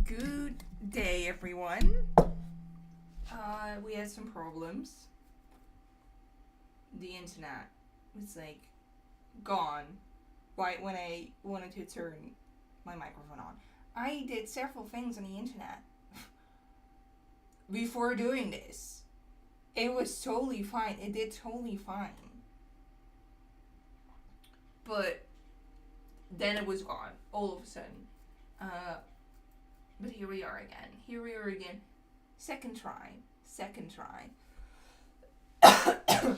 Good day, everyone. We had some problems. The internet was like gone right when I wanted to turn my microphone on. I did several things on the internet before doing this. It was totally fine. It did totally fine. But then it was gone all of a sudden. But here we are again. Second try. I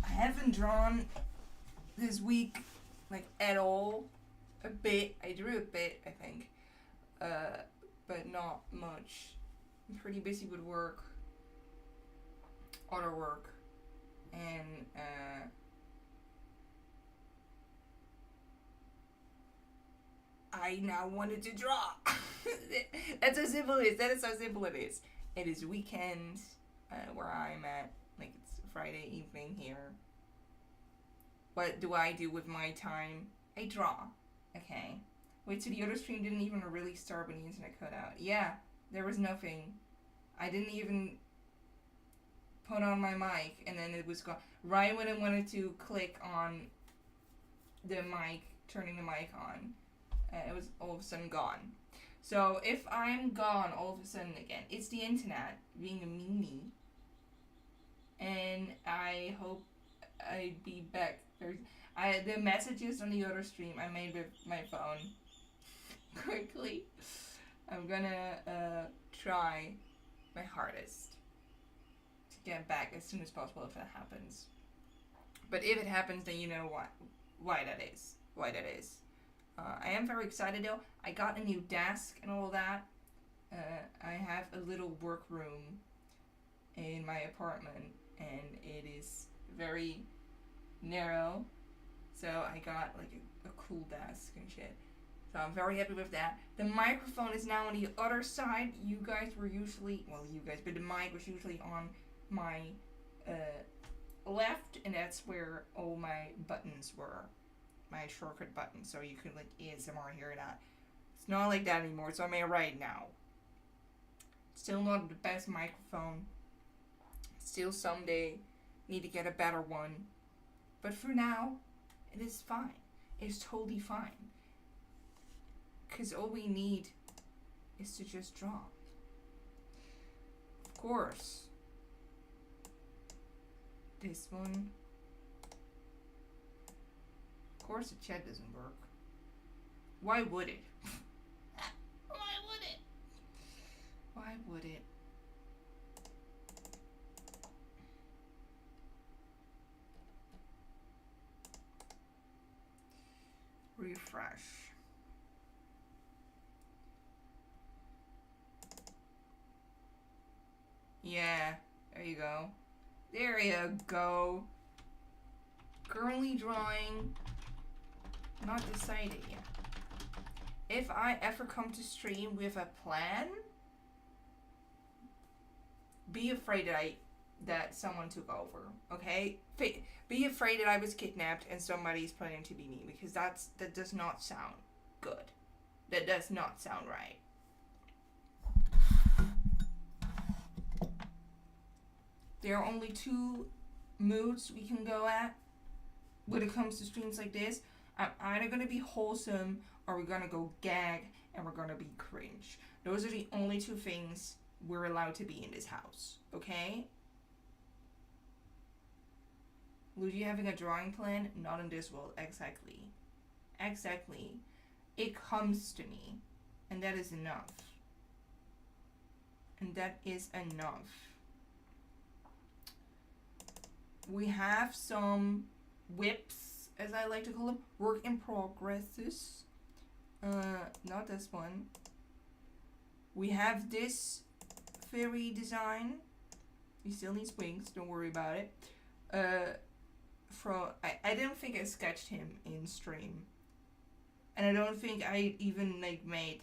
haven't drawn this week, like, at all. A bit. I drew a bit, I think. But not much. I'm pretty busy with work. Other work. And, I now wanted to draw. That's how simple it is. That is how simple it is. It is weekend, where I'm at. Like, it's Friday evening here. What do I do with my time? I draw. Okay. Wait, so the other stream didn't even really start when the internet cut out. Yeah, there was nothing. I didn't even put on my mic, and then it was gone. Right when I wanted to click on the mic, turning the mic on, it was all of a sudden gone. So if I'm gone all of a sudden again, it's the internet being a meanie. And I hope I'd be back. The messages on the other stream I made with my phone quickly. I'm gonna try my hardest to get back as soon as possible if that happens. But if it happens, then you know why that is. I am very excited though. I got a new desk and all that. I have a little workroom in my apartment, and it is very narrow. So I got like a cool desk and shit. So I'm very happy with that. The microphone is now on the other side. But the mic was usually on my left, and that's where all my buttons were. My shortcut button, so you could like ASMR here or not. It's not like that anymore, so I'm at right now. Still not the best microphone. Still someday need to get a better one. But for now, it is fine. It's totally fine. Because all we need is to just draw. Of course. This one. Of course the chat doesn't work. Why would it? Why would it? Refresh. Yeah, there you go. There you go. Currently drawing. Not decided yet. If I ever come to stream with a plan, be afraid that someone took over, okay? Be afraid that I was kidnapped and somebody's planning to be me, because that does not sound good. That does not sound right. There are only two moods we can go at when it comes to streams like this. I'm either going to be wholesome, or we're going to go gag, and we're going to be cringe. Those are the only two things we're allowed to be in this house, okay? Luigi having a drawing plan? Not in this world, exactly. It comes to me, and that is enough. We have some whips, as I like to call them, work in progresses. Not this one. We have this fairy design. He still needs wings, don't worry about it. I didn't think I sketched him in stream. And I don't think I even made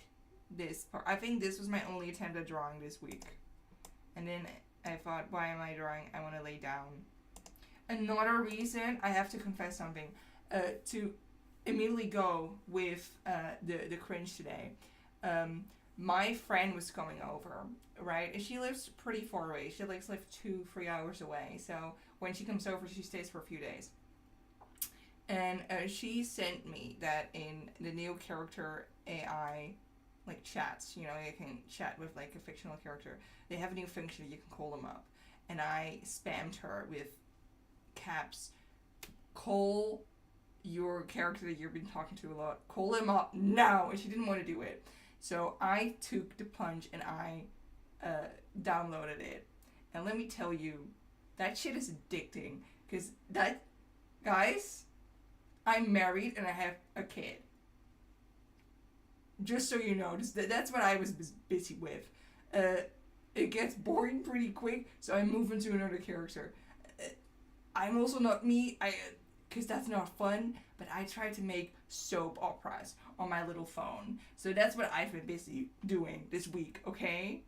this part. I think this was my only attempt at drawing this week. And then I thought, why am I drawing? I want to lay down. Another reason, I have to confess something. To immediately go with the cringe today. My friend was coming over, right? And she lives pretty far away. She lives like 2-3 hours away. So when she comes over, she stays for a few days. And she sent me that in the new character AI, like chats, you know, you can chat with like a fictional character. They have a new function that you can call them up. And I spammed her with caps, call your character that you've been talking to a lot, call him up now. And she didn't want to do it. So I took the plunge and I downloaded it. And let me tell you, that shit is addicting. Because that, guys, I'm married and I have a kid. Just so you know, that's what I was busy with. It gets boring pretty quick, so I move into another character. I'm also not me, because that's not fun, but I try to make soap operas on my little phone. So that's what I've been busy doing this week, okay?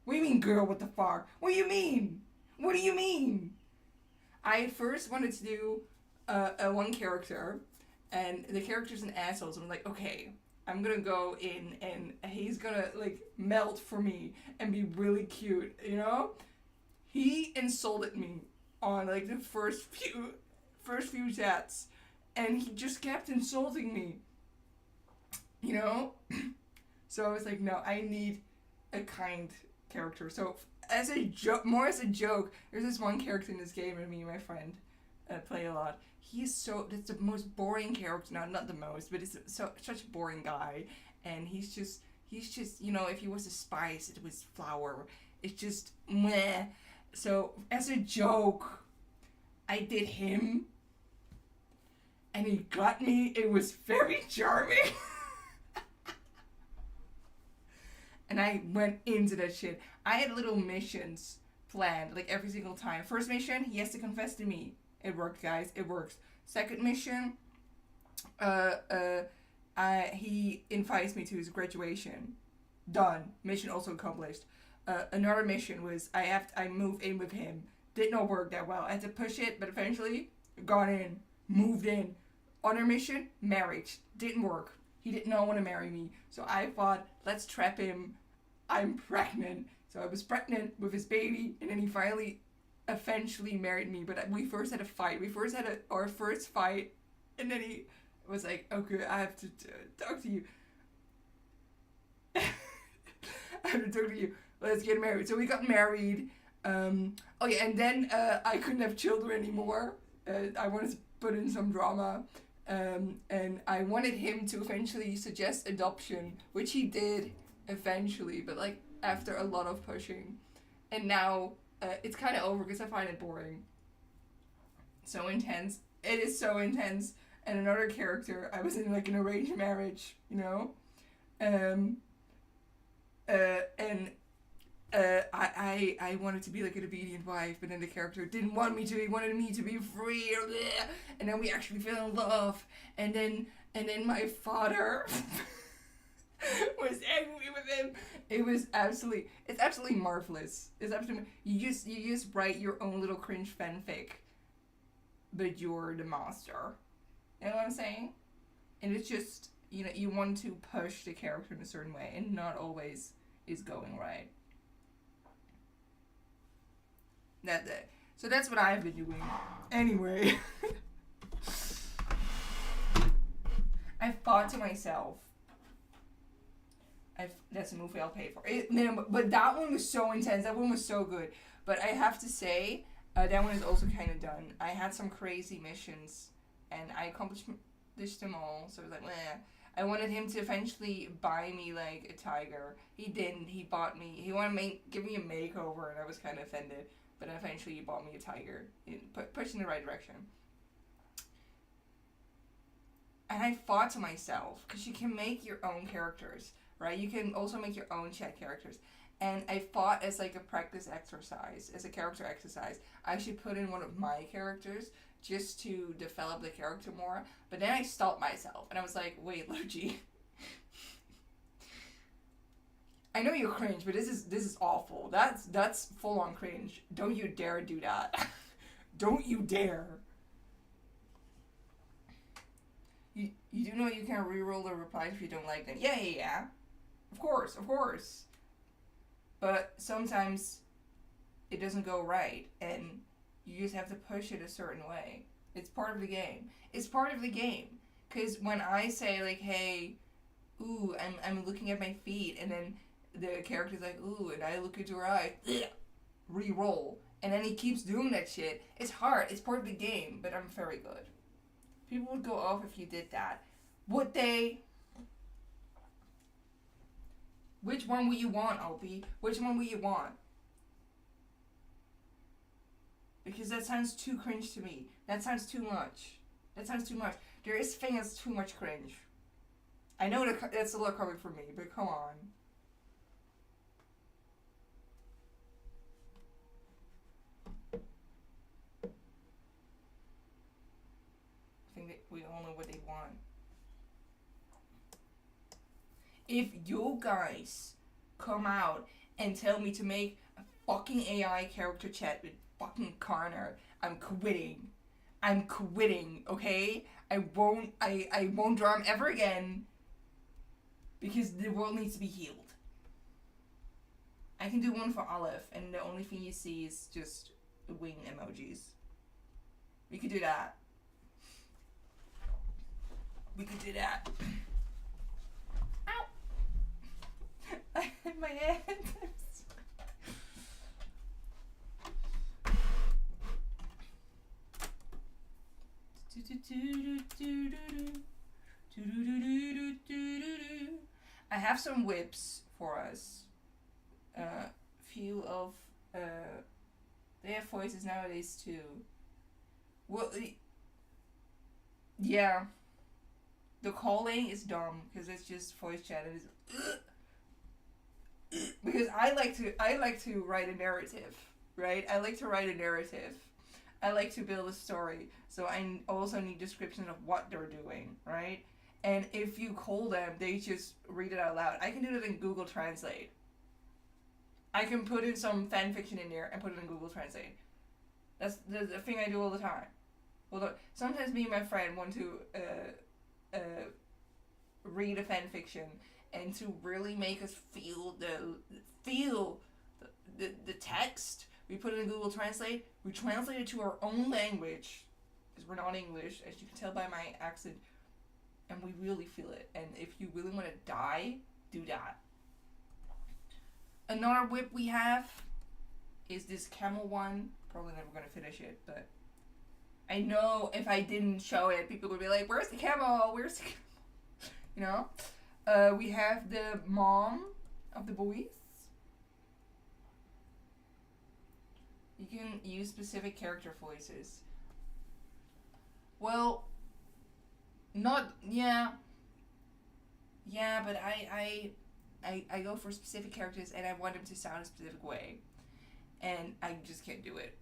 What do you mean, girl, what the fuck? What do you mean? What do you mean? I first wanted to do a one character, and the character's an asshole, so I'm like, okay, I'm gonna go in and he's gonna like melt for me and be really cute, you know? He insulted me on like the first few chats, and he just kept insulting me, you know? So I was like, no, I need a kind character. So as a more as a joke, there's this one character in this game and me and my friend play a lot. That's the most boring character. No, not the most, but it's such a boring guy. And he's just, you know, if he was a spice, it was flour. It's just, meh. So, as a joke, I did him. And he got me. It was very charming. And I went into that shit. I had little missions planned, like every single time. First mission, he has to confess to me. It worked, guys. It works. Second mission, he invites me to his graduation. Done. Mission also accomplished. Another mission was I moved in with him. Did not work that well. I had to push it, but eventually got in, moved in. Other mission, marriage. Didn't work. He did not want to marry me. So I thought, let's trap him. I'm pregnant. So I was pregnant with his baby, and then he finally eventually married me. But we first had a fight. We first had our first fight, and then he was like, okay, I have to talk to you. I have to talk to you. Let's get married. So we got married. And then I couldn't have children anymore. I wanted to put in some drama. And I wanted him to eventually suggest adoption, which he did eventually, but like after a lot of pushing. And now it's kind of over because I find it boring. So intense. It is so intense. And another character, I was in like an arranged marriage, you know? I wanted to be like an obedient wife, but then the character didn't want me to. He wanted me to be free, and then we actually fell in love. And then my father was angry with him. It's absolutely marvelous. It's absolutely you just write your own little cringe fanfic, but you're the master. You know what I'm saying? And it's just, you know, you want to push the character in a certain way, and not always is going right. So that's what I've been doing. Anyway. I thought to myself, that's a movie I'll pay for. But that one was so intense. That one was so good. But I have to say, that one is also kind of done. I had some crazy missions, and I accomplished them all. So I was like, meh. I wanted him to eventually buy me like a tiger. He didn't. He bought me. He wanted to give me a makeover, and I was kind of offended. But eventually he bought me a tiger. Pushed in the right direction. And I thought to myself, because you can make your own characters, right? You can also make your own chat characters. And I thought as like a practice exercise, as a character exercise, I should put in one of my characters just to develop the character more. But then I stopped myself, and I was like, wait, Logi. I know you're cringe, but this is awful. That's full on cringe. Don't you dare do that. Don't you dare. You do know you can re-roll the replies if you don't like them. Yeah, yeah, yeah. Of course, of course. But sometimes it doesn't go right, and you just have to push it a certain way. It's part of the game. It's part of the game. Cause when I say like, hey, ooh, I'm looking at my feet, and then the character's like, ooh, and I look into her eye, re-roll, and then he keeps doing that shit. It's hard. It's part of the game, but I'm very good. People would go off if you did that. Would they? Which one would you want, Opie? Which one would you want? Because that sounds too cringe to me. That sounds too much. That sounds too much. There is thing that's too much cringe. I know that's a lot coming from me, but come on. I think that we all know what they want. If you guys come out and tell me to make a fucking AI character chat with fucking Connor, I'm quitting. I'm quitting, okay? I won't draw him ever again because the world needs to be healed. I can do one for Olive, and the only thing you see is just wing emojis. We could do that. We could do that. Ow! I hit my hand. I have some whips for us. Few of they have voices nowadays too. Well, yeah. The calling is dumb because it's just voice chat. It is because I like to write a narrative, right? I like to write a narrative. I like to build a story, so I also need descriptions of what they're doing, right? And if you call them, they just read it out loud. I can do that in Google Translate. I can put in some fan fiction in there and put it in Google Translate. That's the thing I do all the time. Well, sometimes me and my friend want to read a fan fiction, and to really make us feel the text, we put it in Google Translate. We translate it to our own language, because we're not English, as you can tell by my accent, and we really feel it. And if you really want to die, do that. Another whip we have is this camel one. Probably never gonna finish it, but I know if I didn't show it, people would be like, "Where's the camel? Where's the camel?" You know. We have the mom of the boys. You can use specific character voices. Well, not yeah, but I go for specific characters, and I want them to sound a specific way, and I just can't do it.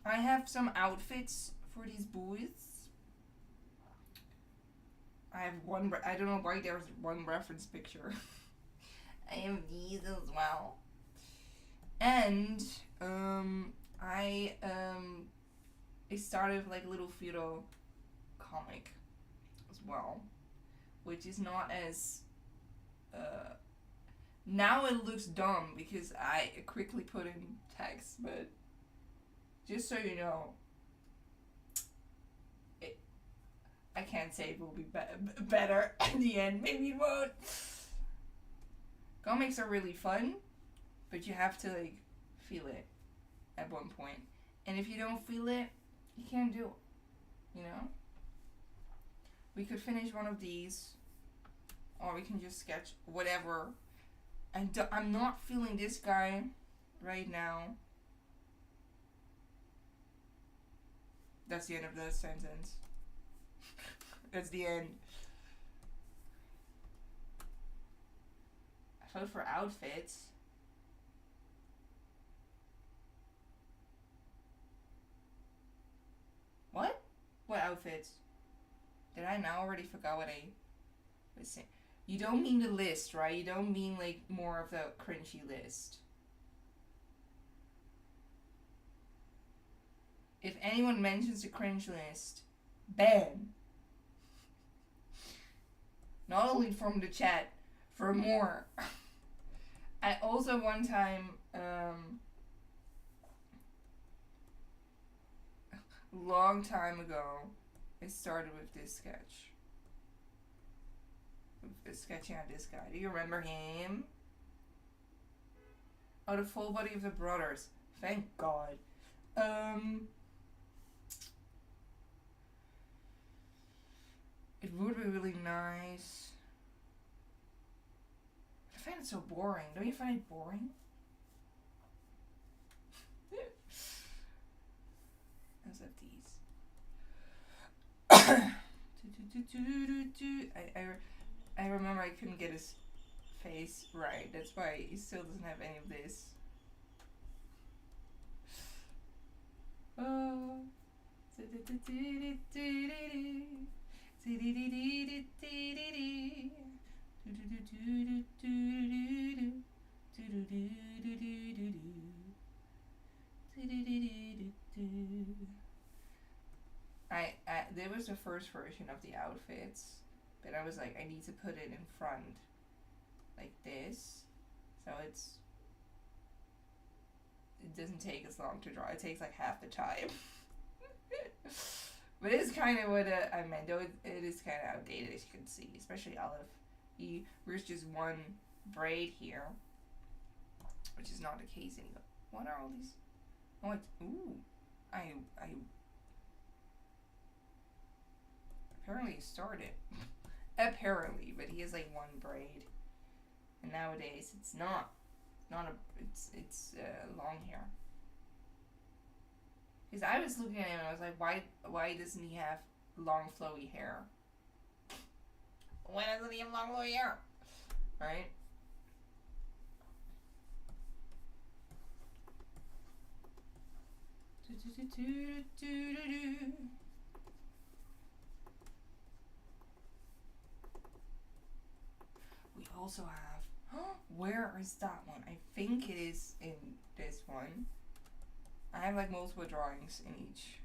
I have some outfits for these boys. I have one. I don't know why there's one reference picture. I have these as well, and I started with like a little feudal comic as well, which is not as now it looks dumb because I quickly put in text, but just so you know, I can't say it will be better in the end. Maybe it won't. Comics are really fun, but you have to like feel it at one point. And if you don't feel it, you can't do it. You know? We could finish one of these, or we can just sketch whatever. I'm not feeling this guy right now. That's the end of that sentence. That's the end. I vote for outfits. What? What outfits? Did I now already forgot what I was saying? You don't mean the list, right? You don't mean like more of the cringy list. If anyone mentions the cringe list, ban. not only from the chat, for more. I also one time, long time ago, I started with this sketch. With sketching on this guy. Do you remember him? Oh, the full body of the brothers. Thank God. It would be really nice. I find it so boring. Don't you find it boring? Let's have these. I remember I couldn't get his face right. That's why he still doesn't have any of this. Oh. There was the first version of the outfits, but I was like, I need to put it in front, like this, so it doesn't take as long to draw. It takes like half the time. But it's kind of what I meant, though it is kind of outdated, as you can see, especially Olive. There's just one braid here, which is not the case anymore. What are all these? Oh, ooh, I apparently started. Apparently, but he has like one braid, and nowadays it's not it's long hair. Because I was looking at him and I was like, why doesn't he have long flowy hair? Why doesn't he have long flowy hair? Right? We also have, where is that one? I think it is in this one. I have like multiple drawings in each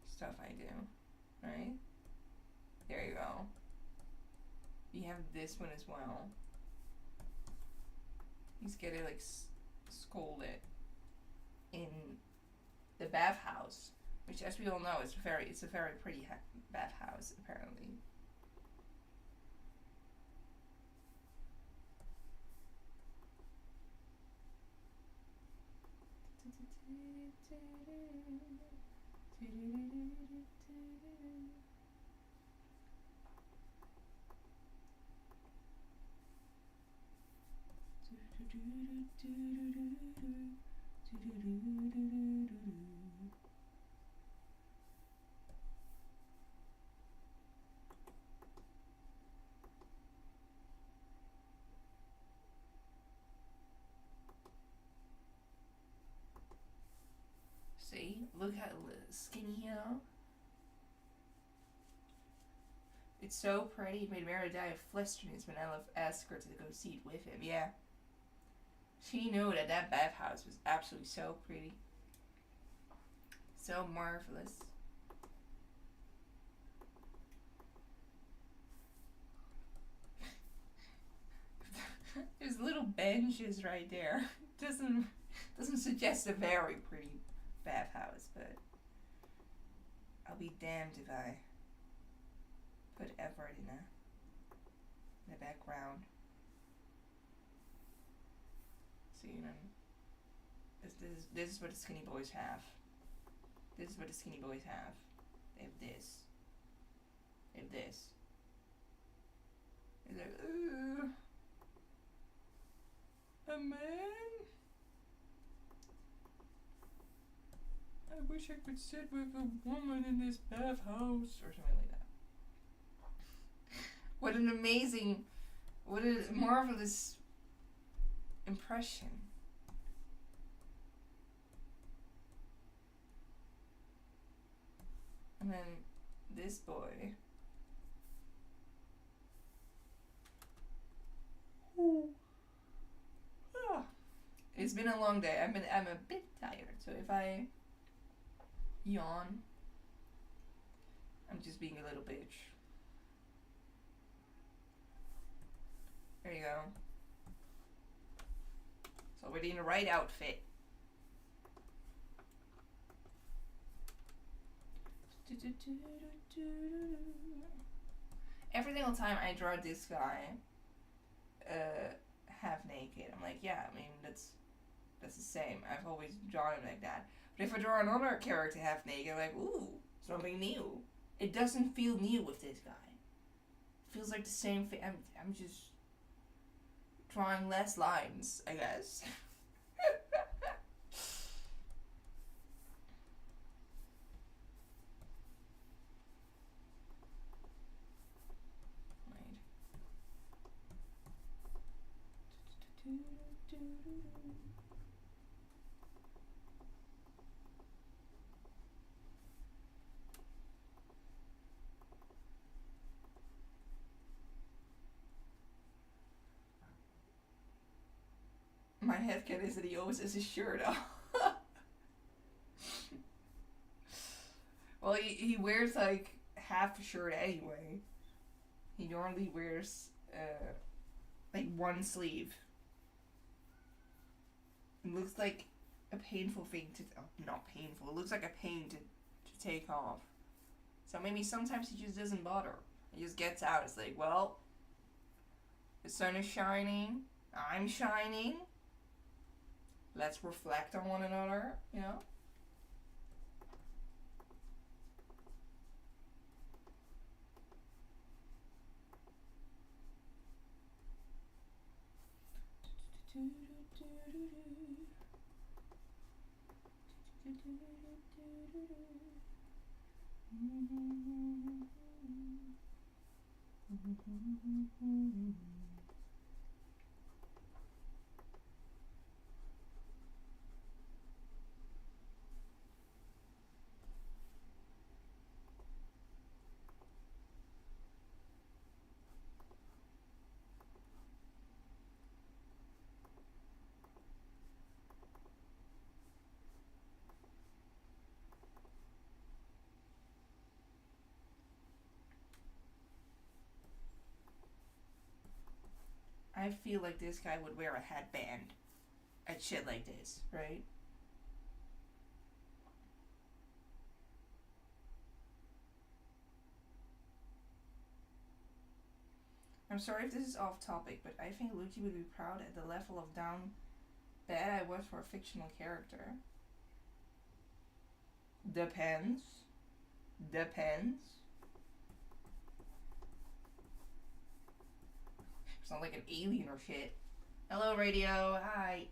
stuff I do, right? There you go. You have this one as well. He's getting like scolded in the bathhouse, which, as we all know, it's a very pretty bathhouse apparently. See? Look how skinny here. It's so pretty. It made Mary die of fleshiness when Olive asked her to go see it with him. Yeah. She knew that bathhouse was absolutely so pretty. So marvelous. There's little benches right there. Doesn't suggest a very pretty bathhouse, but I'll be damned if I put effort in the background. So you know, this is what the skinny boys have. This is what the skinny boys have. They have this. They have this. They're like, a man? I wish I could sit with a woman in this bathhouse, or something like that. What a marvelous impression. And then this boy. Ooh. Ah. It's been a long day. I'm a bit tired, so if I yawn, I'm just being a little bitch. There you go. So we're in the right outfit. Every single time I draw this guy half naked, I'm like, yeah, I mean, that's the same. I've always drawn him like that. But if I draw another character half naked, I'm like, ooh, something new. It doesn't feel new with this guy. It feels like the same thing. I'm just drawing less lines, I guess. My headcanon is that he always has his shirt off. Well, he wears like half a shirt anyway. He normally wears like one sleeve. It looks like a painful thing to not painful. It looks like a pain to take off. So maybe sometimes he just doesn't bother. He just gets out. It's like, well, the sun is shining. I'm shining. Let's reflect on one another, you know? I feel like this guy would wear a headband at shit like this, right? I'm sorry if this is off topic, but I think Lucci would be proud at the level of down bad I was for a fictional character. Depends. Depends. It's not like an alien or shit. Hello, radio. Hi.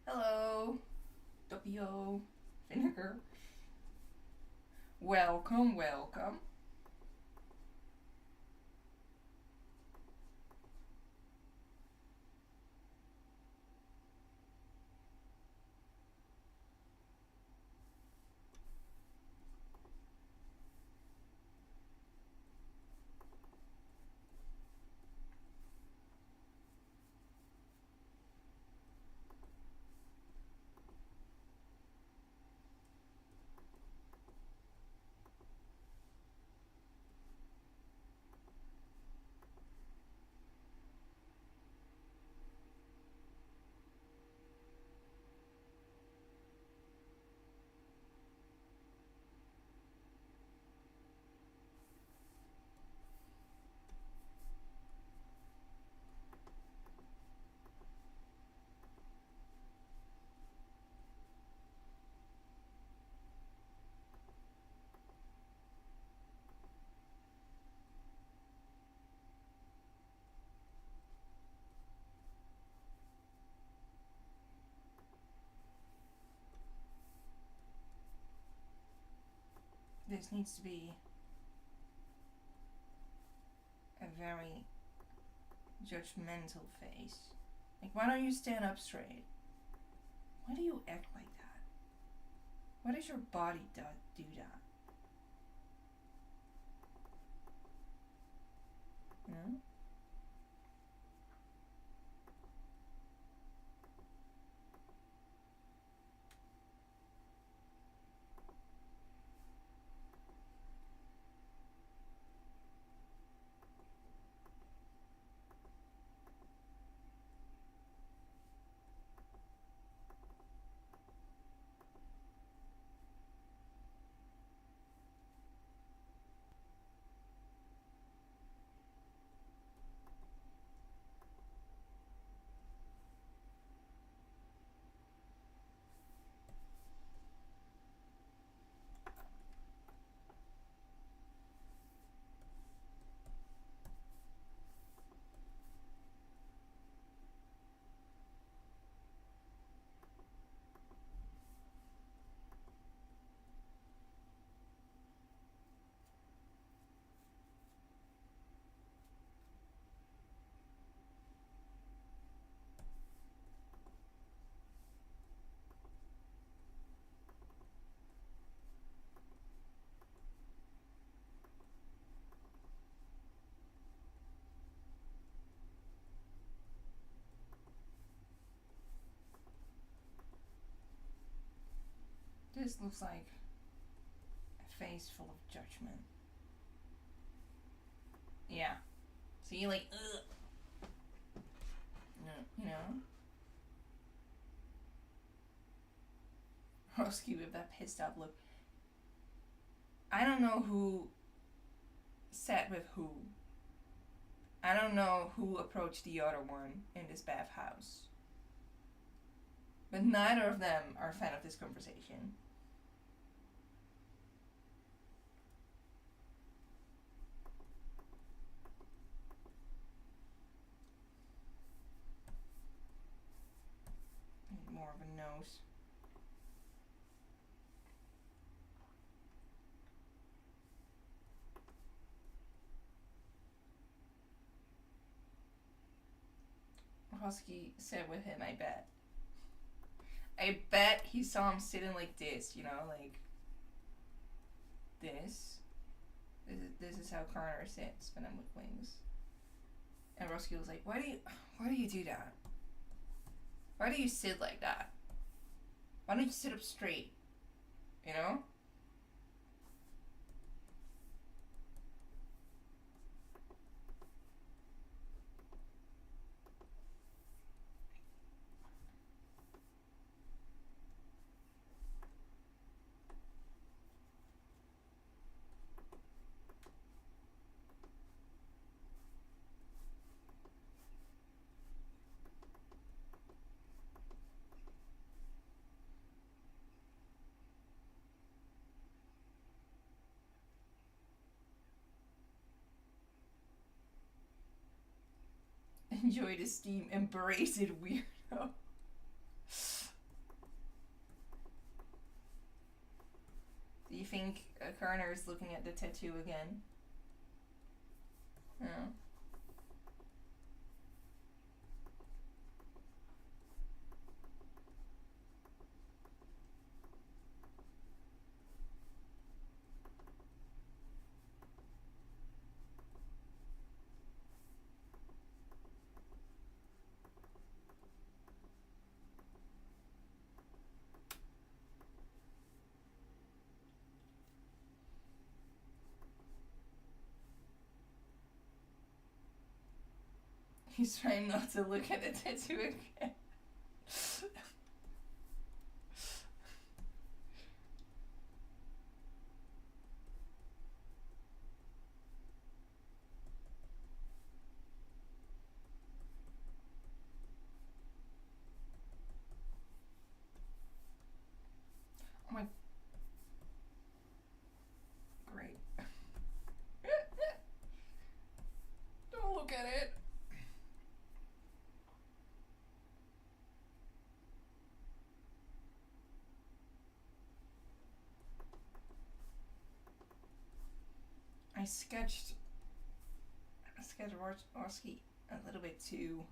Hello. Doppio. Vinegar. Welcome, welcome. This needs to be a very judgmental face. Like, why don't you stand up straight? Why do you act like that? Why does your body do that? You know? This looks like a face full of judgment. Yeah. So you like, ugh. No, you know? Roski with that pissed off look. I don't know who sat with who. I don't know who approached the other one in this bathhouse. But neither of them are a fan of this conversation. More of a nose. Husky sat with him, I bet. I bet he saw him sitting like this, you know, like this. This is how Connor sits when I'm with Wings. And Roski was like, why do you do that? Why do you sit like that? Why don't you sit up straight? You know? Enjoy the steam, embrace it, weirdo. Do you think Kerner is looking at the tattoo again? No. He's trying not to look at the tattoo again. Oh my. Great. Don't look at it. I sketched Orsky a little bit too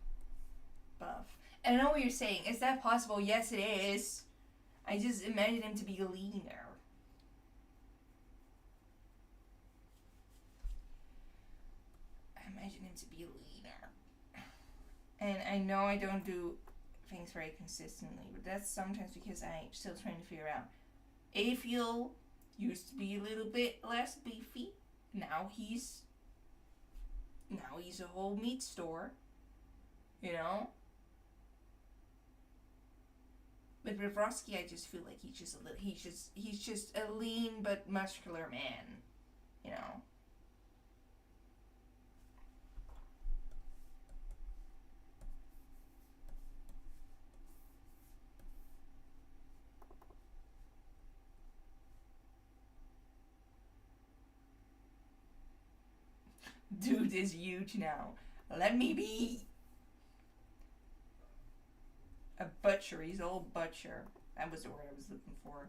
buff. And I know what you're saying. Is that possible? Yes, it is. I just imagine him to be leaner. I imagine him to be leaner. And I know I don't do things very consistently, but that's sometimes because I'm still trying to figure out. Afiel used to be a little bit less beefy. Now he's a whole meat store, you know. But with Roski, I just feel like he's just a lean but muscular man, you know. Dude is huge now. Let me be. A butcher. He's old butcher. That was the word I was looking for.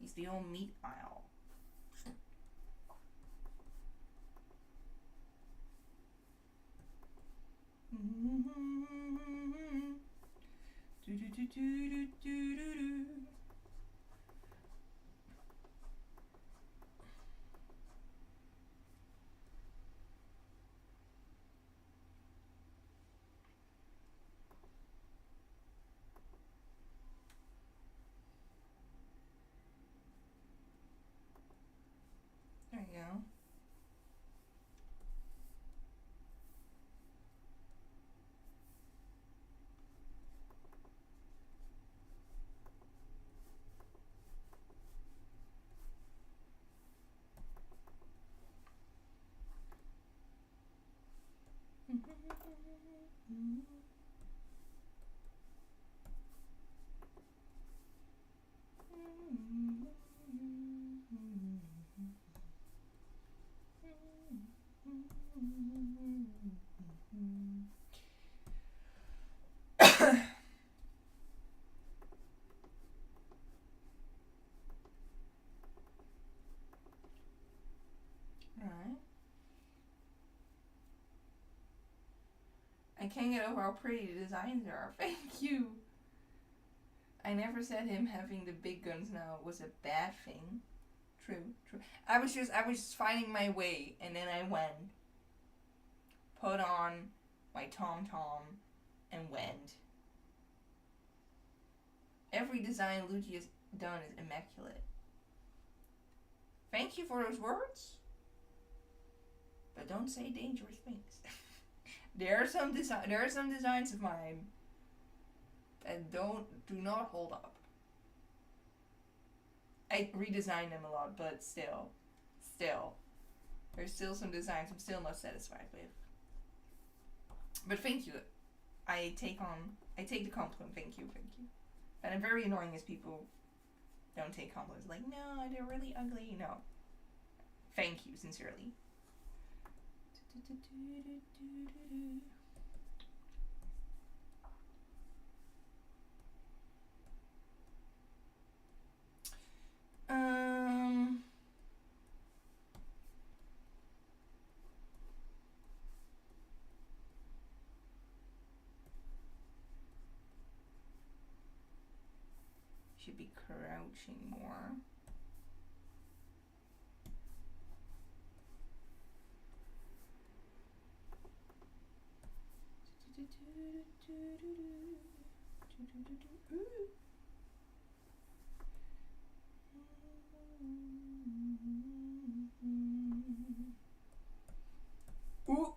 He's the old meat aisle. I can't get over how pretty the designs are. Thank you. I never said him having the big guns now was a bad thing. True. I was just finding my way, and then I went, put on my tom, and went. Every design Luigi has done is immaculate. Thank you for those words, but don't say dangerous things. There are some designs of mine that do not hold up. I redesign them a lot, but still, there's still some designs I'm still not satisfied with. But thank you. I take the compliment. Thank you. And I'm very annoying as people don't take compliments. Like, no, they're really ugly. No. Thank you, sincerely. Should be crouching more. Ooh.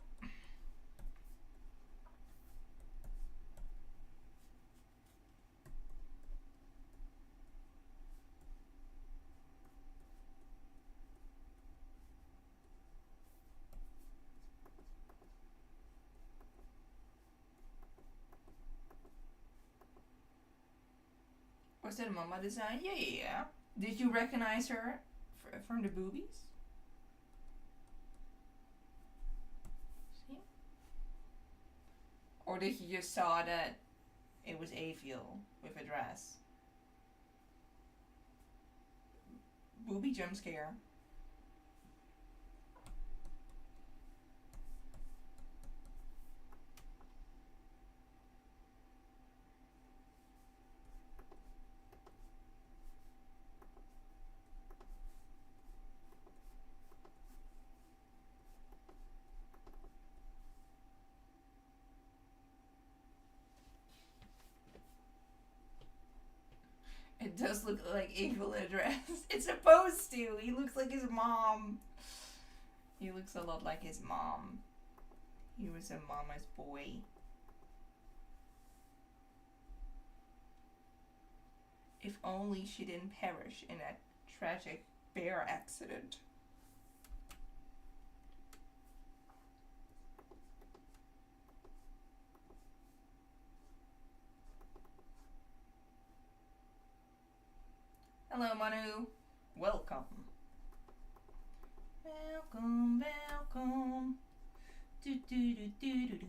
Was that a mama design? Yeah. Did you recognize her from the boobies? See? Or did you just saw that it was Afiel with a dress? Booby jump scare. It does look like Afiel in a dress. It's supposed to. He looks like his mom. He looks a lot like his mom. He was a mama's boy. If only she didn't perish in that tragic bear accident. Hello, Manu. Welcome. Welcome. Do do do do do do.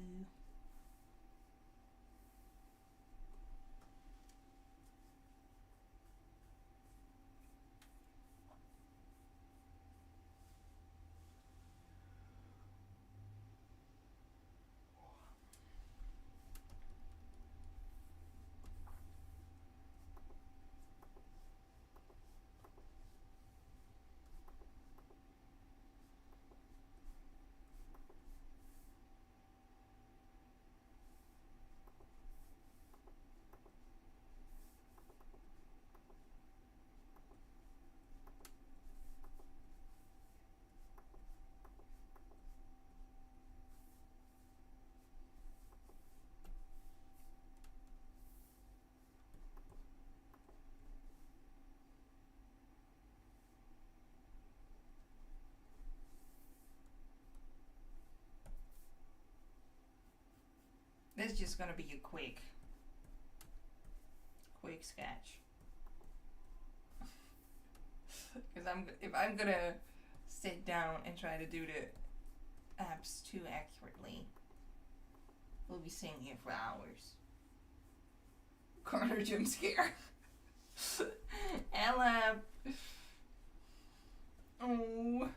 This is just gonna be a quick sketch. Because if I'm gonna sit down and try to do the apps too accurately, we'll be sitting here for hours. Corner jump scare. Ella. Oh.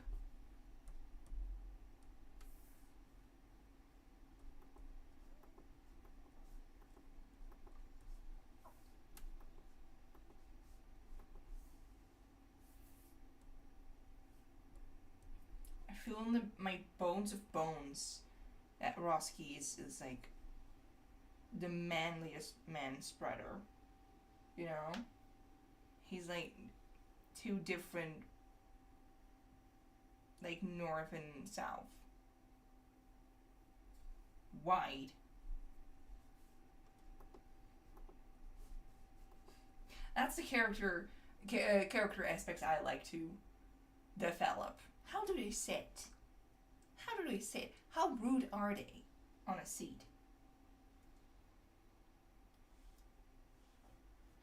feel in my bones of bones that Roski is like the manliest man spreader. You know? He's like two different, like north and south. Wide. That's the character aspects I like to develop. How do they sit? How do they sit? How rude are they on a seat?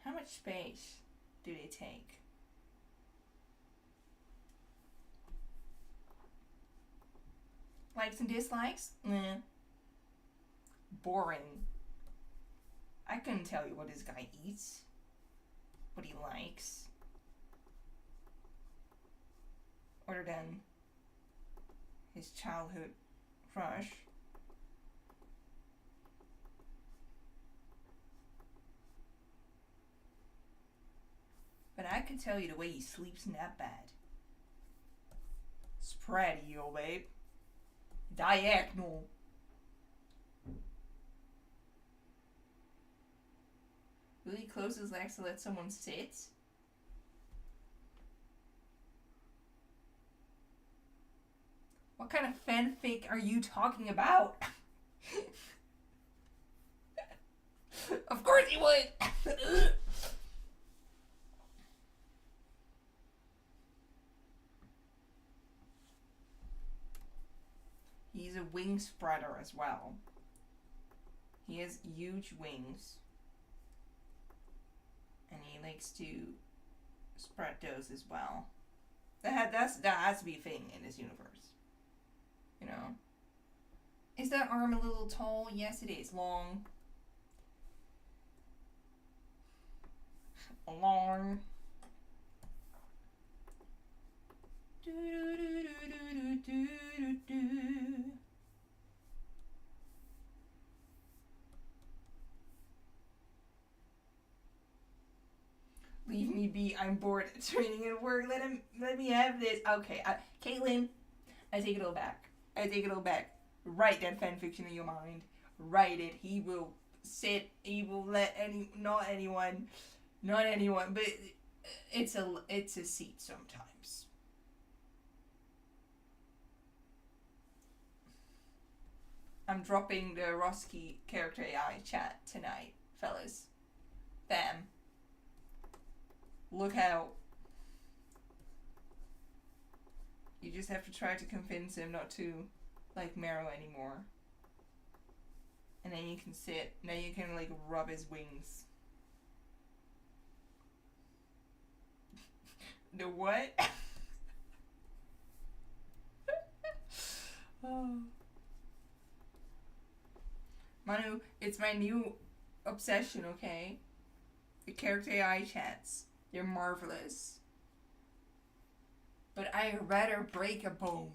How much space do they take? Likes and dislikes? Boring. I couldn't tell you what this guy eats. What he likes. Other than his childhood crush. But I can tell you the way he sleeps in that bed. Spread eagle, babe. Diagonal. Will he close his legs to let someone sit? What kind of fanfic are you talking about? Of course he would! He's a wing spreader as well. He has huge wings. And he likes to spread those as well. That has to be a thing in this universe. You know? Is that arm a little tall? Yes, it is. Long. Long. Do, do, do, do, do, do, do. Leave me be. I'm bored at training and work. Let me have this. Okay, Caitlin, I take it all back. Write that fanfiction in your mind. Write it. He will sit. He will let not anyone, but it's a seat sometimes. I'm dropping the Roski character AI chat tonight, fellas. Bam. Look out. You just have to try to convince him not to like Meryl anymore. And then you can sit. Now you can like rub his wings. The what? Oh. Manu, it's my new obsession, okay? The character AI chats. They're marvelous. But I'd rather break a bone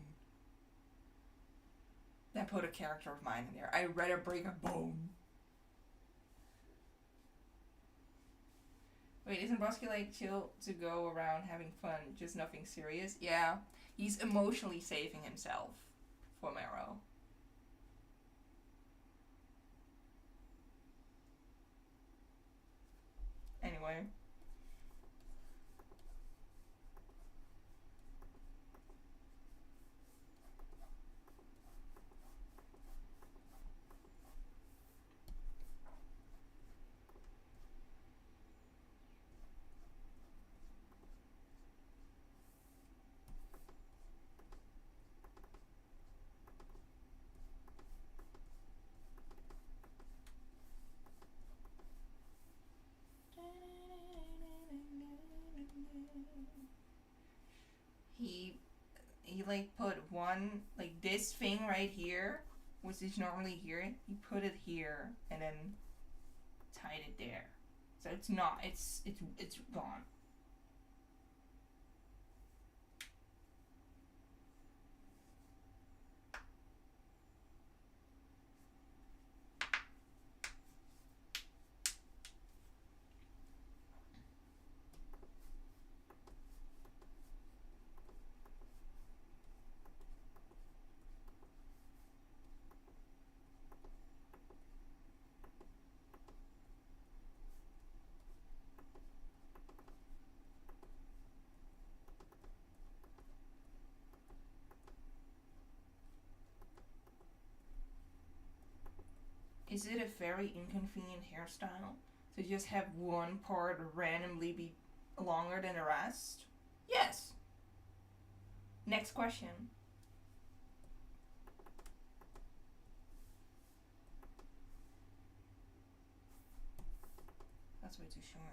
than put a character of mine in there. I'd rather break a bone. Wait, isn't Bosky like chill to go around having fun, just nothing serious? Yeah, he's emotionally saving himself for Meryl. Anyway. He like put one, like this thing right here, which is normally here, he put it here and then tied it there. So it's not, it's gone. Is it a very inconvenient hairstyle to just have one part randomly be longer than the rest? Yes. Next question. That's way too short.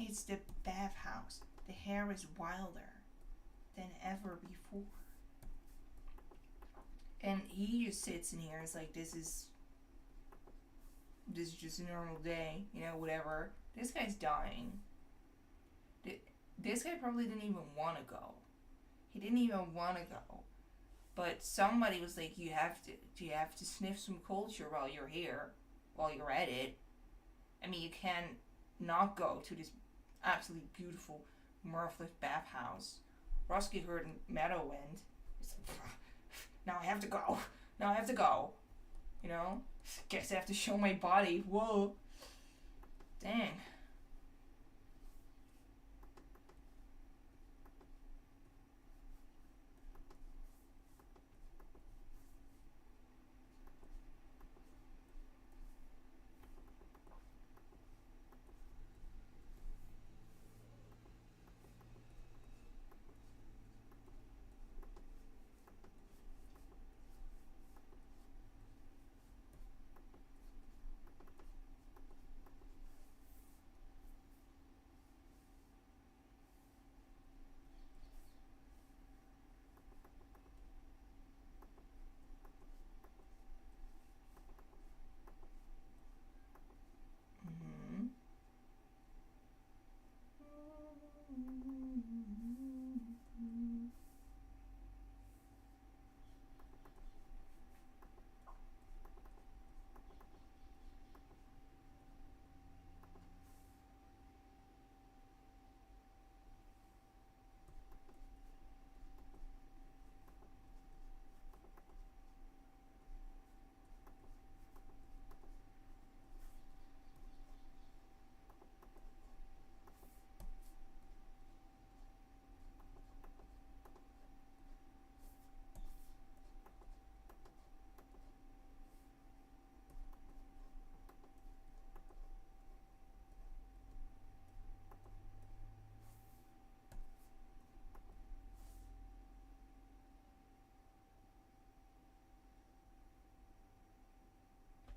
It's the bathhouse. The hair is wilder than ever before. And he just sits in here. It's like this is just a normal day, whatever. This guy's dying. This guy probably didn't even want to go. He didn't even want to go. But somebody was like, you have to sniff some culture while you're here, while you're at it. I mean, you can't not go to this absolutely beautiful Murphless bathhouse. Rusky heard Meadow went. He's like, now I have to go. Now I have to go. Guess I have to show my body. Whoa. Dang.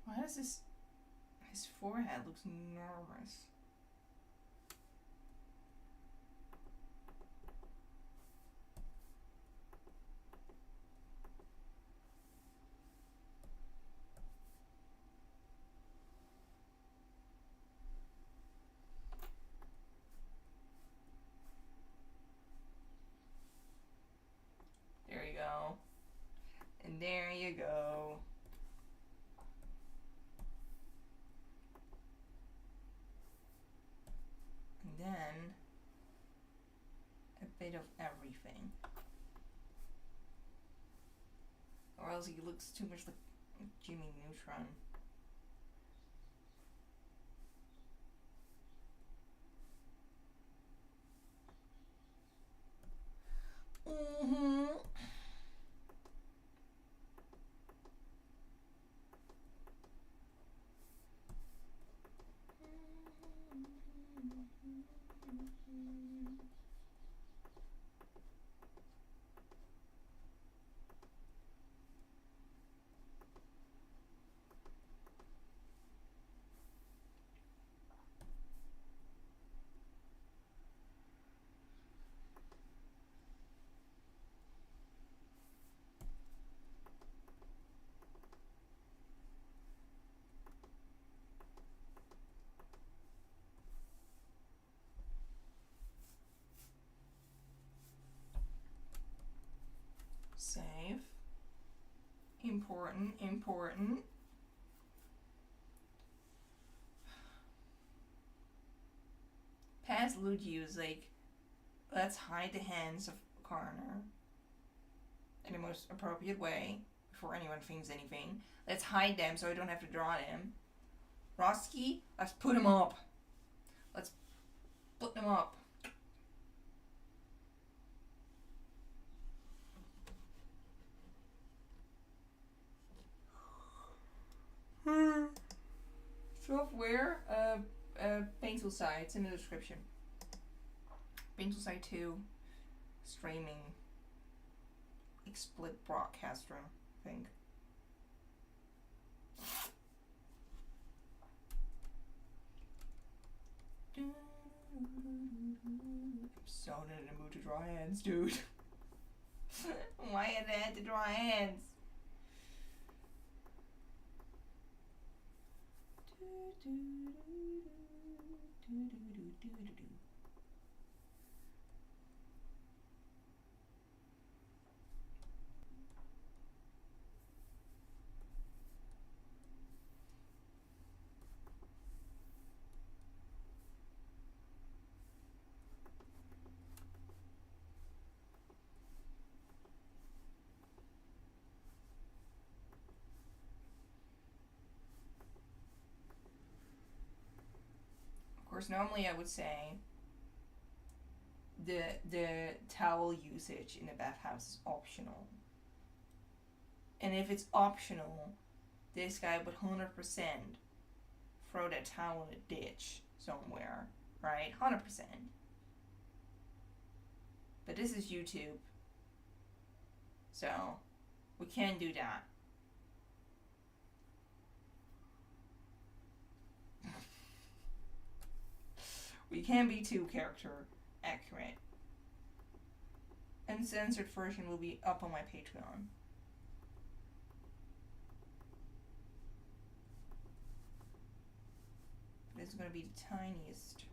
Why does his forehead looks enormous? There you go. And there you go. And then a bit of everything. Or else he looks too much like Jimmy Neutron. Mm-hmm. save. Important, important. Past Lugiu like, let's hide the hands of Coroner in the most appropriate way before anyone thinks anything. Let's hide them so I don't have to draw them. Roski, let's put them up. Let's put them up. Software, Painful Side, it's in the description. Painful Side 2, streaming, XSplit broadcaster, I think. I'm so not in the mood to draw hands, dude. Why had I had to draw hands? Of course, normally I would say the towel usage in the bathhouse is optional. And if it's optional, this guy would 100% throw that towel in a ditch somewhere, right? 100%. But this is YouTube, so we can't do that. We can't be too character accurate. Uncensored version will be up on my Patreon. This is going to be the tiniest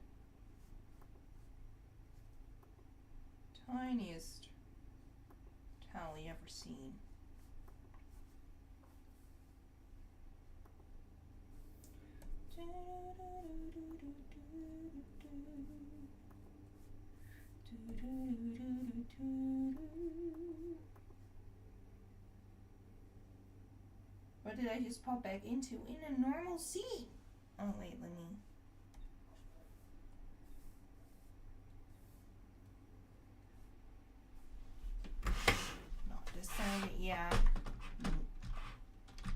towel you ever seen. What did I just pop back into? In a normal scene. Oh wait, let me. Not this side, yeah.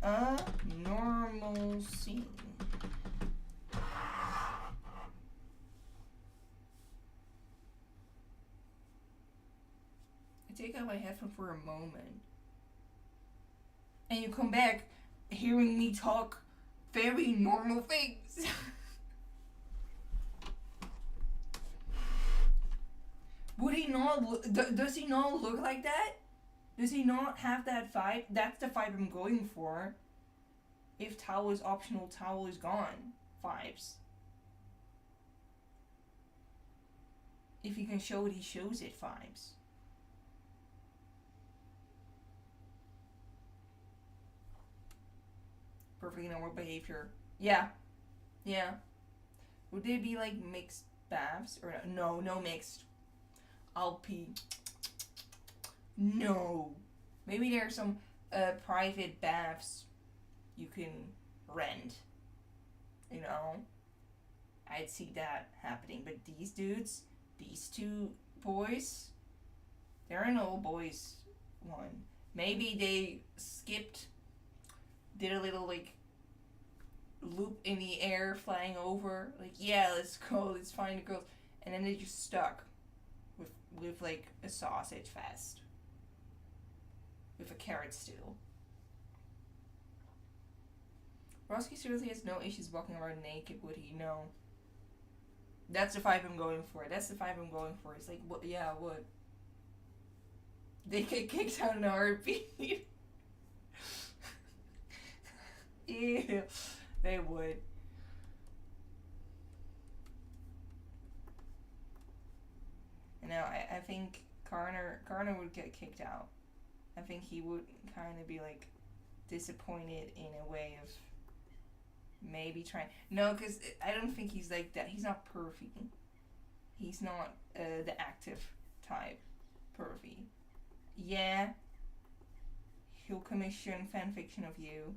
A normal scene. I take out my headphone for a moment. And you come back hearing me talk very normal things. Would he not does he not look like that? Does he not have that vibe? That's the vibe I'm going for. If towel is optional, towel is gone vibes. If he can show it, he shows it vibes. Perfectly normal behavior. Yeah. Yeah. Would they be like mixed baths? Or no mixed. I'll pee. No. Maybe there are some private baths you can rent. You know? I'd see that happening. But these dudes, these two boys, they're an old boys one. Maybe they skipped, did a little like loop in the air flying over, like, yeah, let's go, let's find the girls, and then they just stuck with like a sausage fest with a carrot stew. Roski seriously has no issues walking around naked, would he? No. That's the vibe I'm going for. It's like, what? Yeah, what? They get kicked out in a heartbeat. Ew. They would. No, I think Garner would get kicked out. I think he would kind of be like disappointed in a way of maybe trying. No, because I don't think he's like that. He's not pervy. He's not the active type pervy. Yeah, he'll commission fanfiction of you,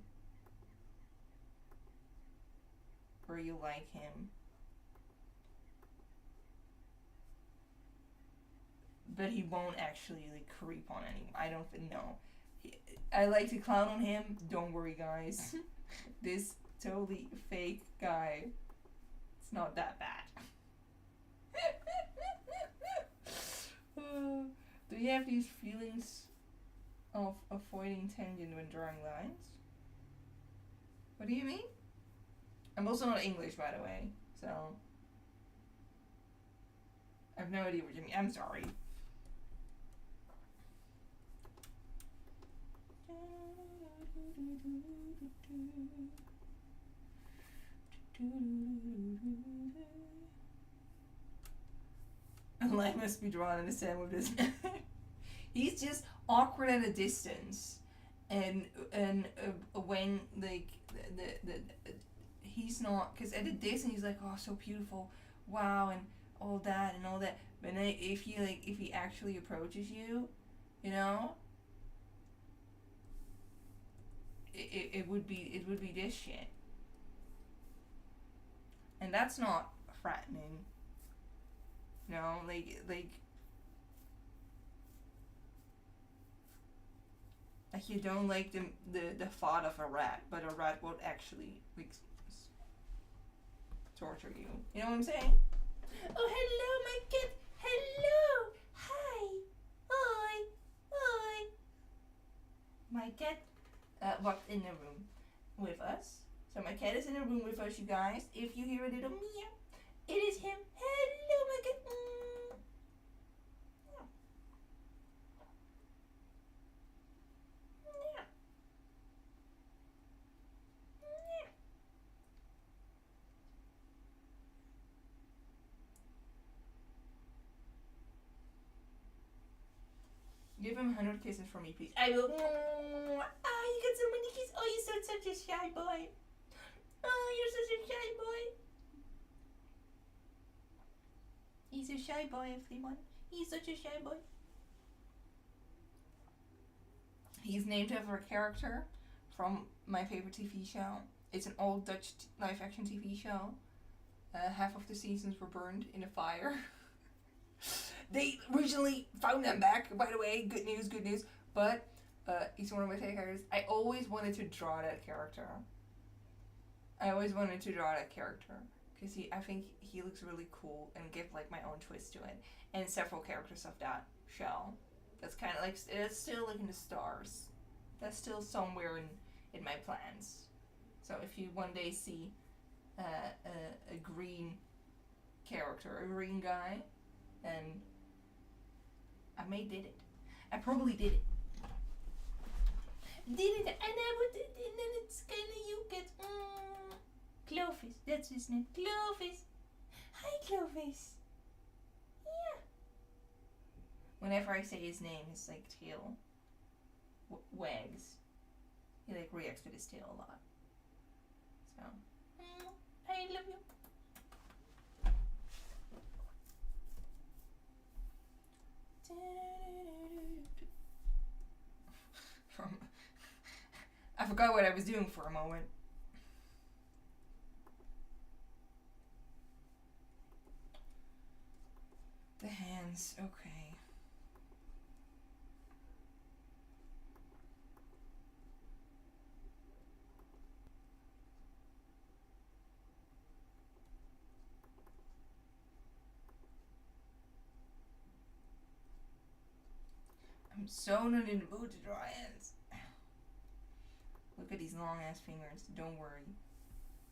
or you like him. But he won't actually like creep on anyone. I don't know. I like to clown on him. Don't worry, guys. This totally fake guy. It's not that bad. Do you have these feelings of avoiding tangent when drawing lines? What do you mean? I'm also not English, by the way, so I have no idea what you mean. I'm sorry. A line must be drawn in the sand with this. He's just awkward at a distance, and when like the he's not, because at a distance he's like, oh, so beautiful, wow, and all that. But then if he actually approaches you, you know, it would be this shit, and that's not threatening. No, like you don't like the thought of a rat, but a rat won't actually like torture you. You know what I'm saying? Oh, hello, my cat. Hello. Hi. Hi. Hi. My cat walked in the room with us. So my cat is in the room with us, you guys. If you hear a little meow, it is him. Hello, my cat. Give him 100 kisses for me, please. I will. Ah, you got so many kisses. Oh, you're such a shy boy. Oh, you're such a shy boy. He's a shy boy, everyone. He's such a shy boy. He's named after a character from my favorite TV show. It's an old Dutch live-action TV show. Half of the seasons were burned in a fire. They originally found them back, by the way. Good news. But he's one of my favorite characters. I always wanted to draw that character. Because I think he looks really cool and give like my own twist to it. And several characters of that show. That's kind of like, it's still like in the stars. That's still somewhere in my plans. So if you one day see a green character, a green guy, then I did it. I probably did it. And then it's kinda you get Clovis, that's his name. Clovis. Hi, Clovis. Yeah. Whenever I say his name, his like tail wags. He like reacts with his tail a lot. So I love you. I forgot what I was doing for a moment. The hands, okay. I'm so not in the mood to draw hands. Look at these long ass fingers. Don't worry.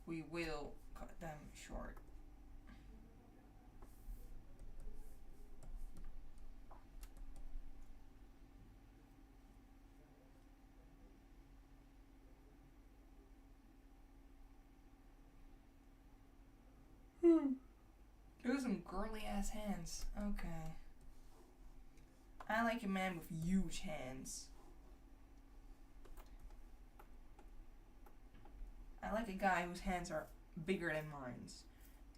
We will cut them short. Those are some girly ass hands. Okay. I like a man with huge hands. like a guy whose hands are bigger than mine.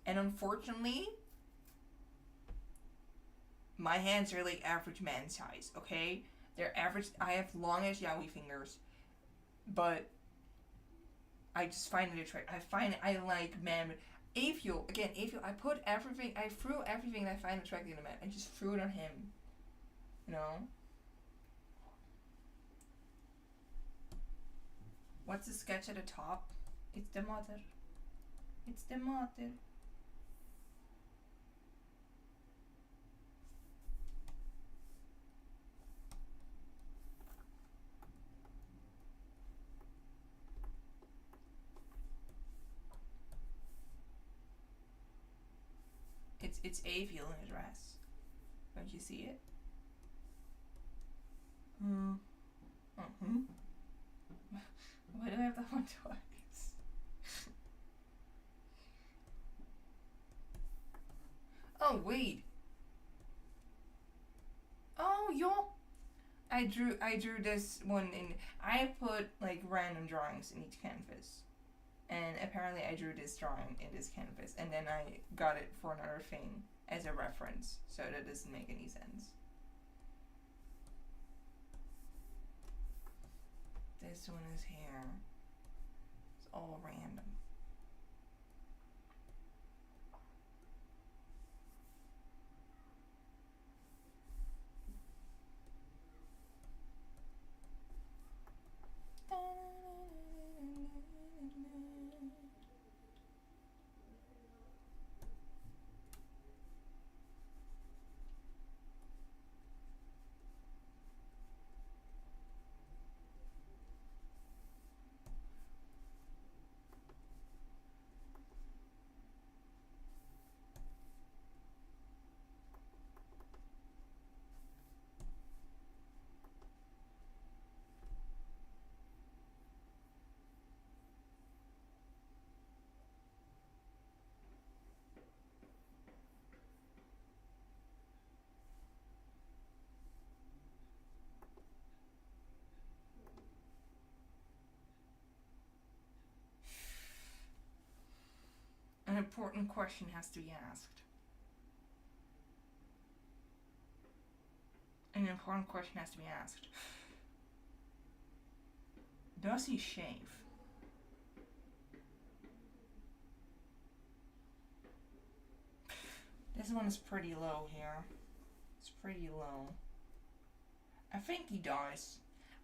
And unfortunately, my hands are like average man size, okay? They're average. I have longish yaoi fingers, but I just find it attractive. I like man. Afiel, again, Afiel, I threw everything that I find attractive in a man. I just threw it on him. You know? What's the sketch at the top? It's the mother. It's the mother. It's Aviel in a dress. Don't you see it? Hmm. Mm-hmm. Why do I have that one twice? Oh wait. Oh yo. I drew this one in. I put like random drawings in each canvas. And apparently I drew this drawing in this canvas, and then I got it for another thing as a reference, so that doesn't make any sense. This one is here. It's all random. An important question has to be asked. An important question has to be asked. Does he shave? This one is pretty low here. It's pretty low. I think he does.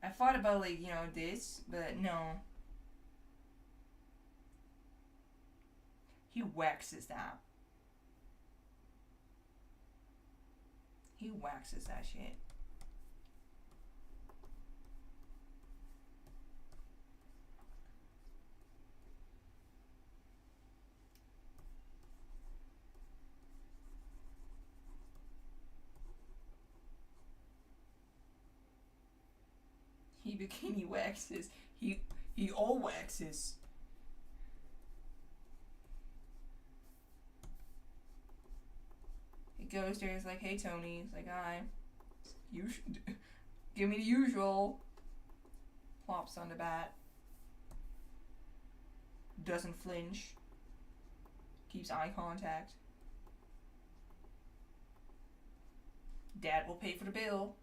I thought about like, this, but no. He waxes that. He waxes that shit. He bikini waxes. He all waxes. He goes there, he's like, hey Tony. He's like, hi. You should give me the usual. Plops on the bat. Doesn't flinch. Keeps eye contact. Dad will pay for the bill.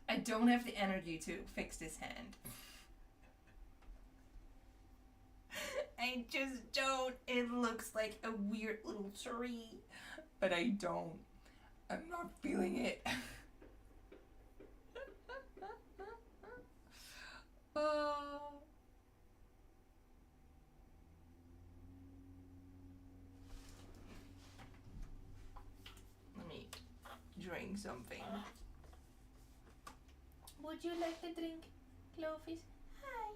I don't have the energy to fix this hand. I just don't. It looks like a weird little tree. but I don't. I'm not feeling it. Oh. Let me drink something. Would you like to drink, Clovis? Hi.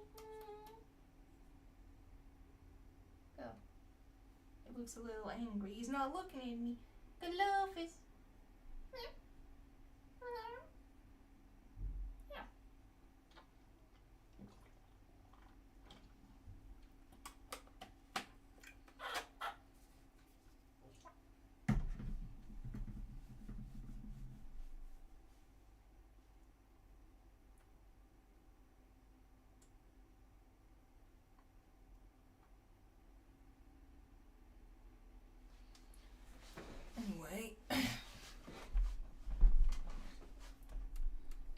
Oh. He looks a little angry. He's not looking at me. Clovis. Yeah. Anyway,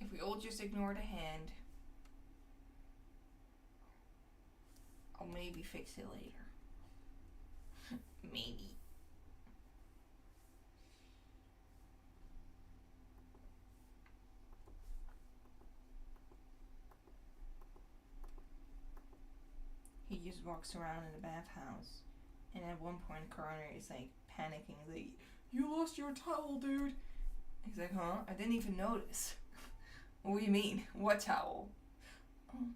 if we all just ignore the hand, I'll maybe fix it later. Maybe. He just walks around in the bathhouse, and at one point, Connor is like panicking, like, "You lost your towel, dude." He's like, "Huh? I didn't even notice." What do you mean? What towel? Oh.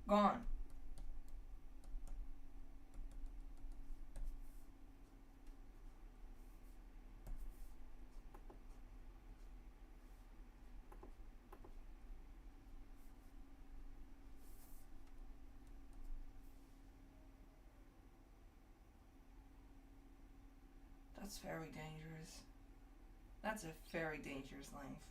Gone. That's very dangerous. That's a very dangerous length.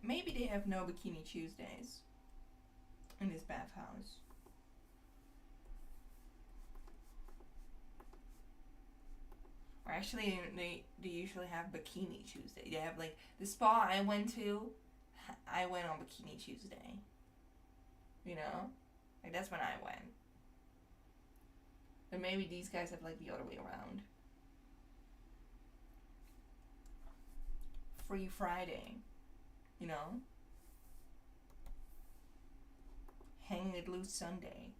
Maybe they have no Bikini Tuesdays in this bathhouse. Or actually, they usually have Bikini Tuesday. They have like the spa I went to. I went on Bikini Tuesday. You know, like that's when I went. And maybe these guys have like the other way around. Free Friday. You know? Hanging it loose Sunday.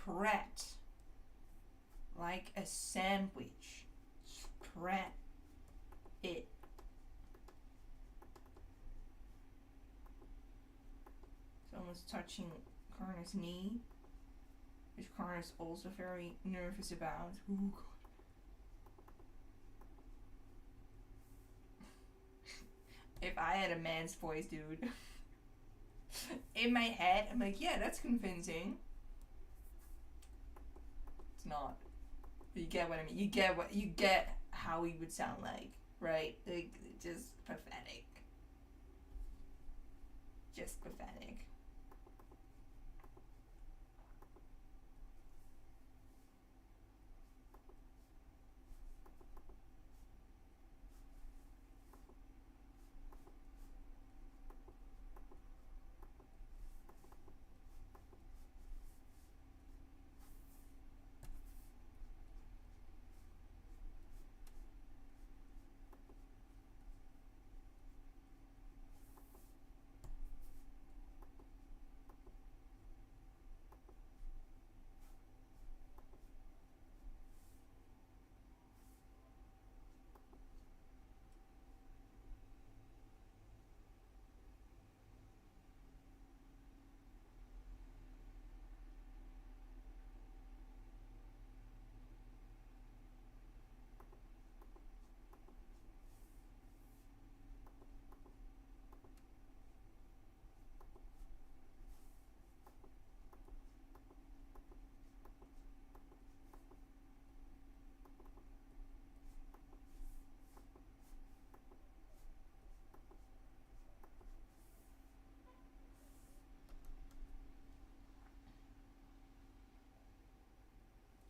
Spread. Like a sandwich. Spread it. Someone's touching Connor's knee, which Connor's also very nervous about. Ooh, God. If I had a man's voice, dude, in my head, I'm like, yeah, that's convincing. It's not. But you get what I mean. You get how he would sound like, right? Like, just pathetic. Just pathetic.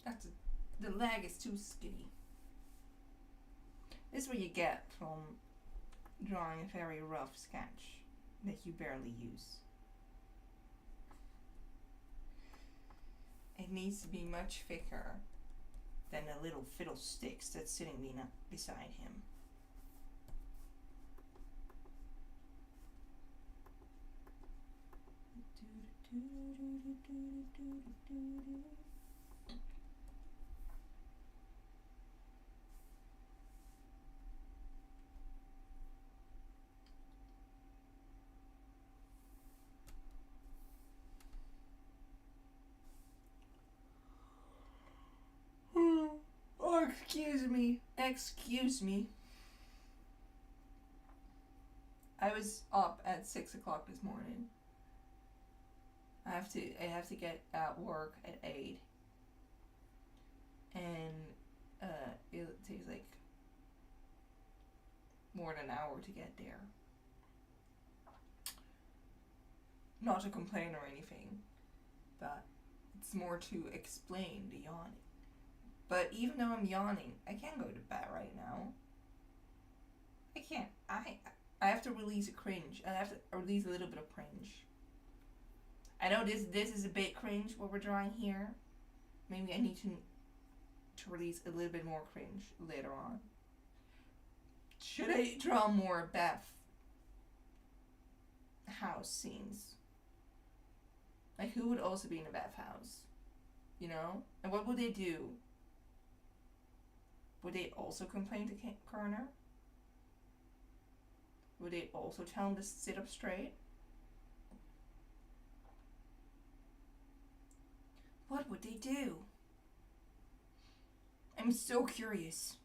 That's the leg is too skinny. This is what you get from drawing a very rough sketch that you barely use. It needs to be much thicker than the little fiddlesticks that's sitting beside him. Oh, excuse me. I was up at 6 o'clock this morning. I have to get at work at 8. And it takes like more than an hour to get there. Not to complain or anything, but it's more to explain the yawning. But even though I'm yawning, I can't go to bed right now. I can't. I have to release a cringe. I have to release a little bit of cringe. I know this is a bit cringe what we're drawing here. Maybe I need to release a little bit more cringe later on. Should I draw more bath house scenes? Like, who would also be in a bathhouse? You know? And what would they do? Would they also complain to Kerner? Would they also tell him to sit up straight? What would they do? I'm so curious.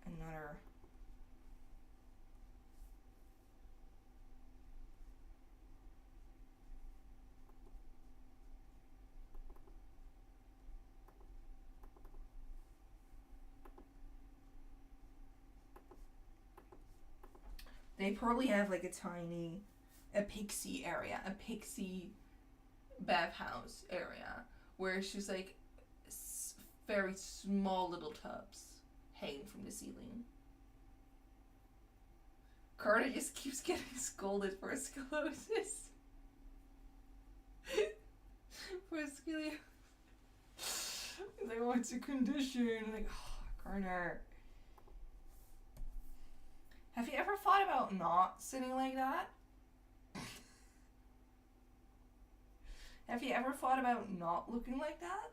Another. They probably have like a pixie area, a pixie bathhouse area, where it's just like very small little tubs hanging from the ceiling. Carter just keeps getting scolded for scoliosis. For scoliosis. He's like, oh, it's a condition. I'm like, oh, Carter. Have you ever thought about not sitting like that? Have you ever thought about not looking like that?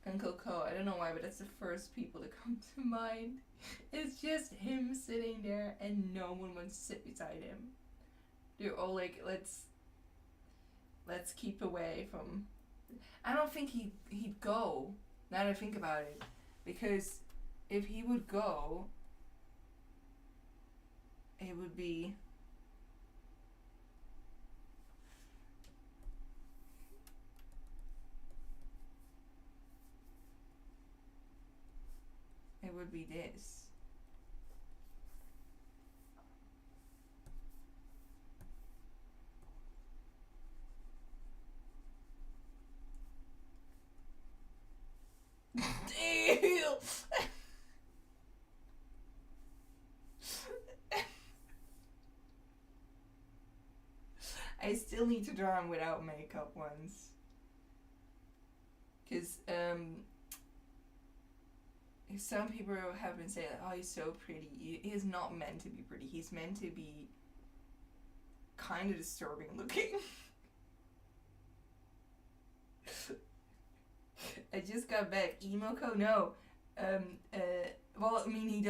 Uncle Co, I don't know why, but that's the first people to come to mind. It's just him sitting there and no one wants to sit beside him. They're all like, let's keep away from... I don't think he'd go, now that I think about it. Because if he would go, it would be... It would be this. Ew. I still need to draw him without makeup once. Because, some people have been saying, oh, he's so pretty. He is not meant to be pretty. He's meant to be kind of disturbing looking. I just got back. Emoko? No. Well, I mean, he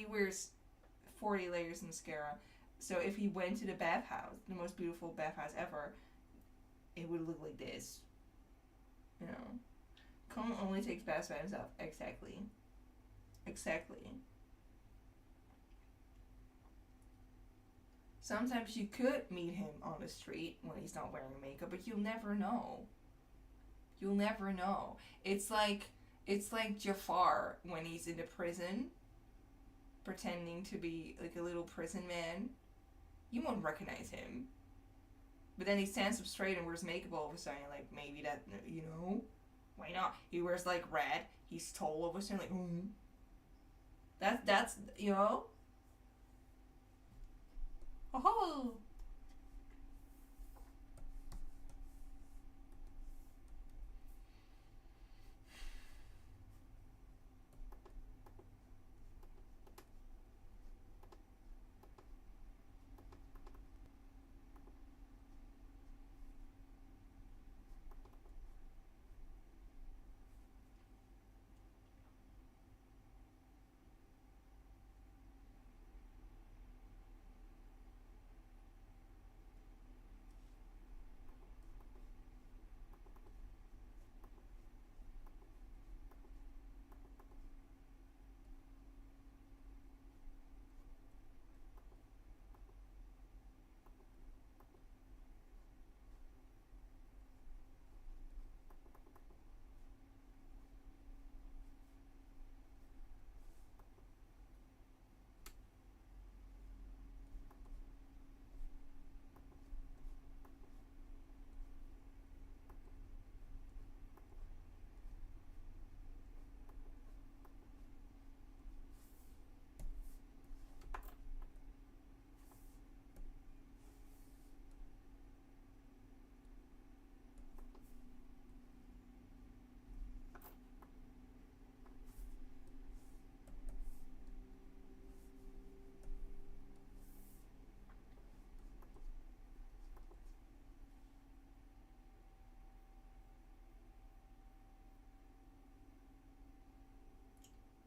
wears 40 layers of mascara. So if he went to the bathhouse, the most beautiful bathhouse ever, it would look like this. You know? Cone only takes baths by himself. Exactly. Sometimes you could meet him on the street when he's not wearing makeup, but you'll never know. It's like It's like Jafar when he's in the prison, pretending to be like a little prison man. You won't recognize him. But then he stands up straight and wears makeup all of a sudden. Like, maybe that, you know? Why not? He wears like red. He's tall all of a sudden. Like, that's, you know? Oh.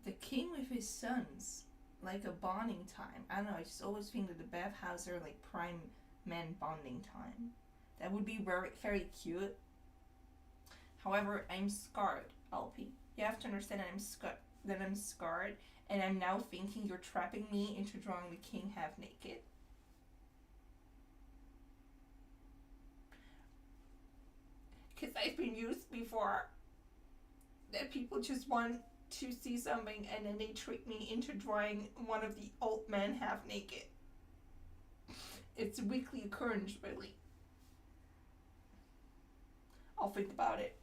The king with his sons, like a bonding time. I don't know, I just always think that the bathhouse are like prime men bonding time. That would be very, very cute. However, I'm scarred, LP. You have to understand that I'm scarred, and I'm now thinking you're trapping me into drawing the king half naked. Because I've been used before that people just want to see something and then they trick me into drawing one of the old men half naked. It's a weekly occurrence, really. I'll think about it.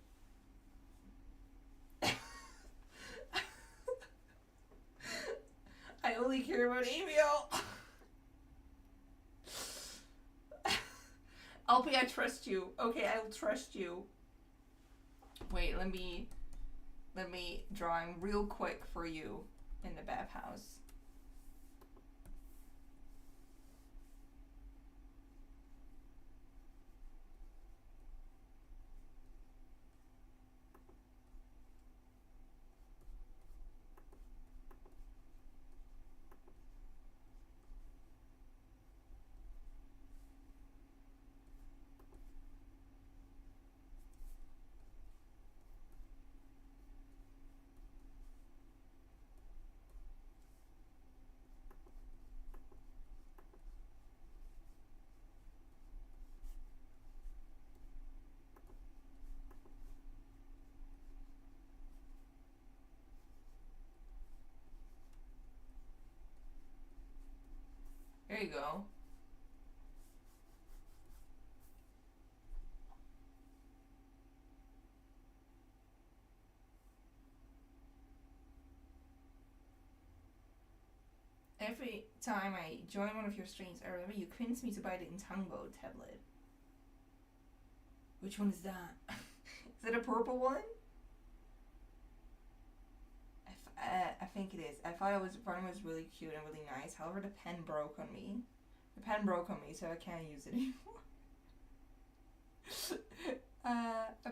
I only care about Emil. LP, I trust you. Okay, I will trust you. Wait, let me draw him real quick for you in the bathhouse. There you go. Every time I join one of your streams, I remember you convinced me to buy the Intango tablet. Which one is that? Is it a purple one? I think it is. I thought it was one was really cute and really nice. However, the pen broke on me. The pen broke on me, so I can't use it anymore.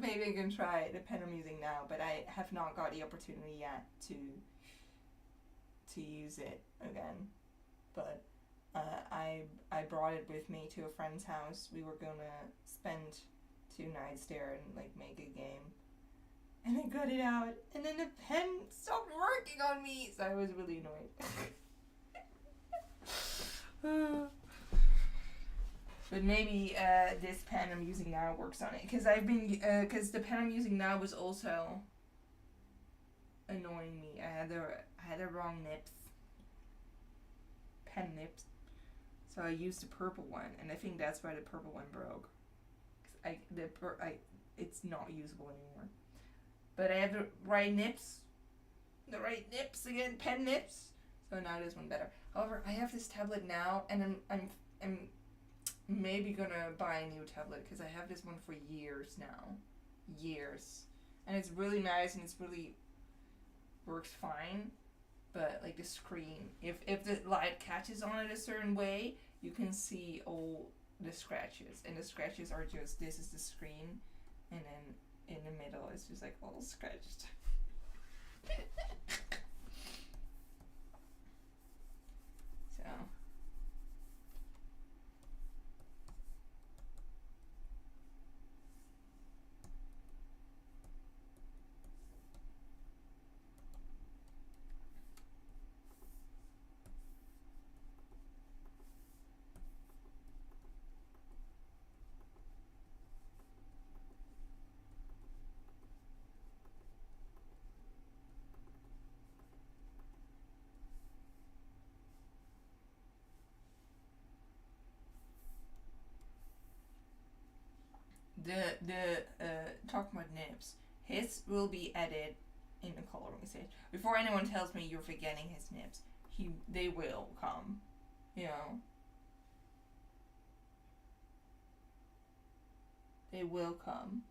Maybe I can try the pen I'm using now, but I have not got the opportunity yet to use it again. But I brought it with me to a friend's house. We were gonna spend 2 nights there and like make a game. And I got it out, and then the pen stopped working on me, so I was really annoyed. But maybe this pen I'm using now works on it, because the pen I'm using now was also annoying me. I had the wrong nips, pen nips. So I used the purple one, and I think that's why the purple one broke. 'Cause it's not usable anymore. But I have the right nips, again, pen nips. So now this one better. However, I have this tablet now, and I'm maybe gonna buy a new tablet because I have this one for years now, and it's really nice and it's really works fine. But like the screen, if the light catches on it a certain way, you can see all the scratches, and the scratches are just, this is the screen, and then in the middle it's just like all scratched. So talking about nips, his will be added in the coloring stage. Before anyone tells me you're forgetting his nips, they will come. You know, they will come.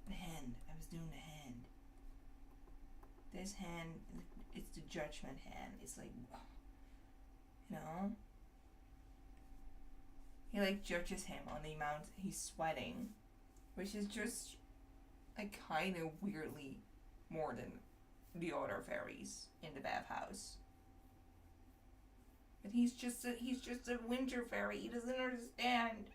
The hand. I was doing the hand. This hand, it's the judgment hand. It's like, you know, he like judges him on the amount he's sweating, which is just like kind of weirdly more than the other fairies in the bathhouse. But he's just a winter fairy. He doesn't understand.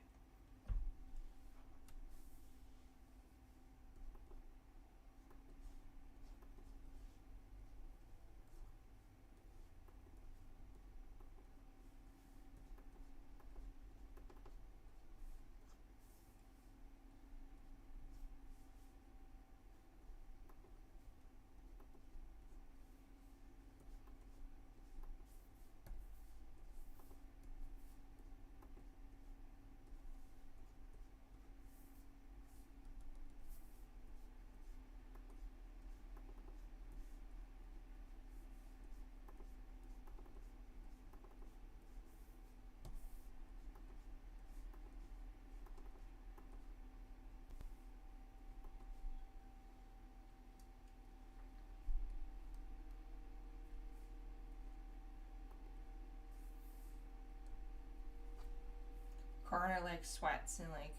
Connor like sweats in like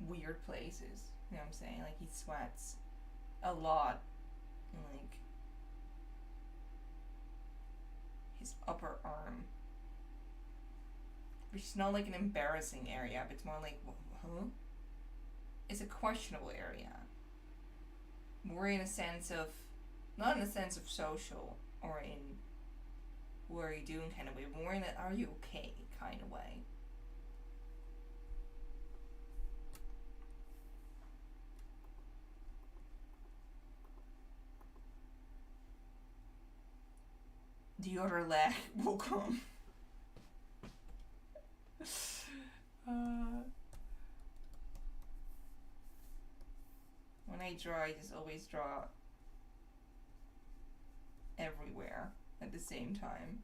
weird places. You know what I'm saying? Like he sweats a lot in like his upper arm. Which is not like an embarrassing area, but it's more like, huh? It's a questionable area. More in a sense of, not in a sense of social or in what are you doing kind of way, but more in a are you okay kind of way. The other leg will come. When I draw, I just always draw everywhere at the same time.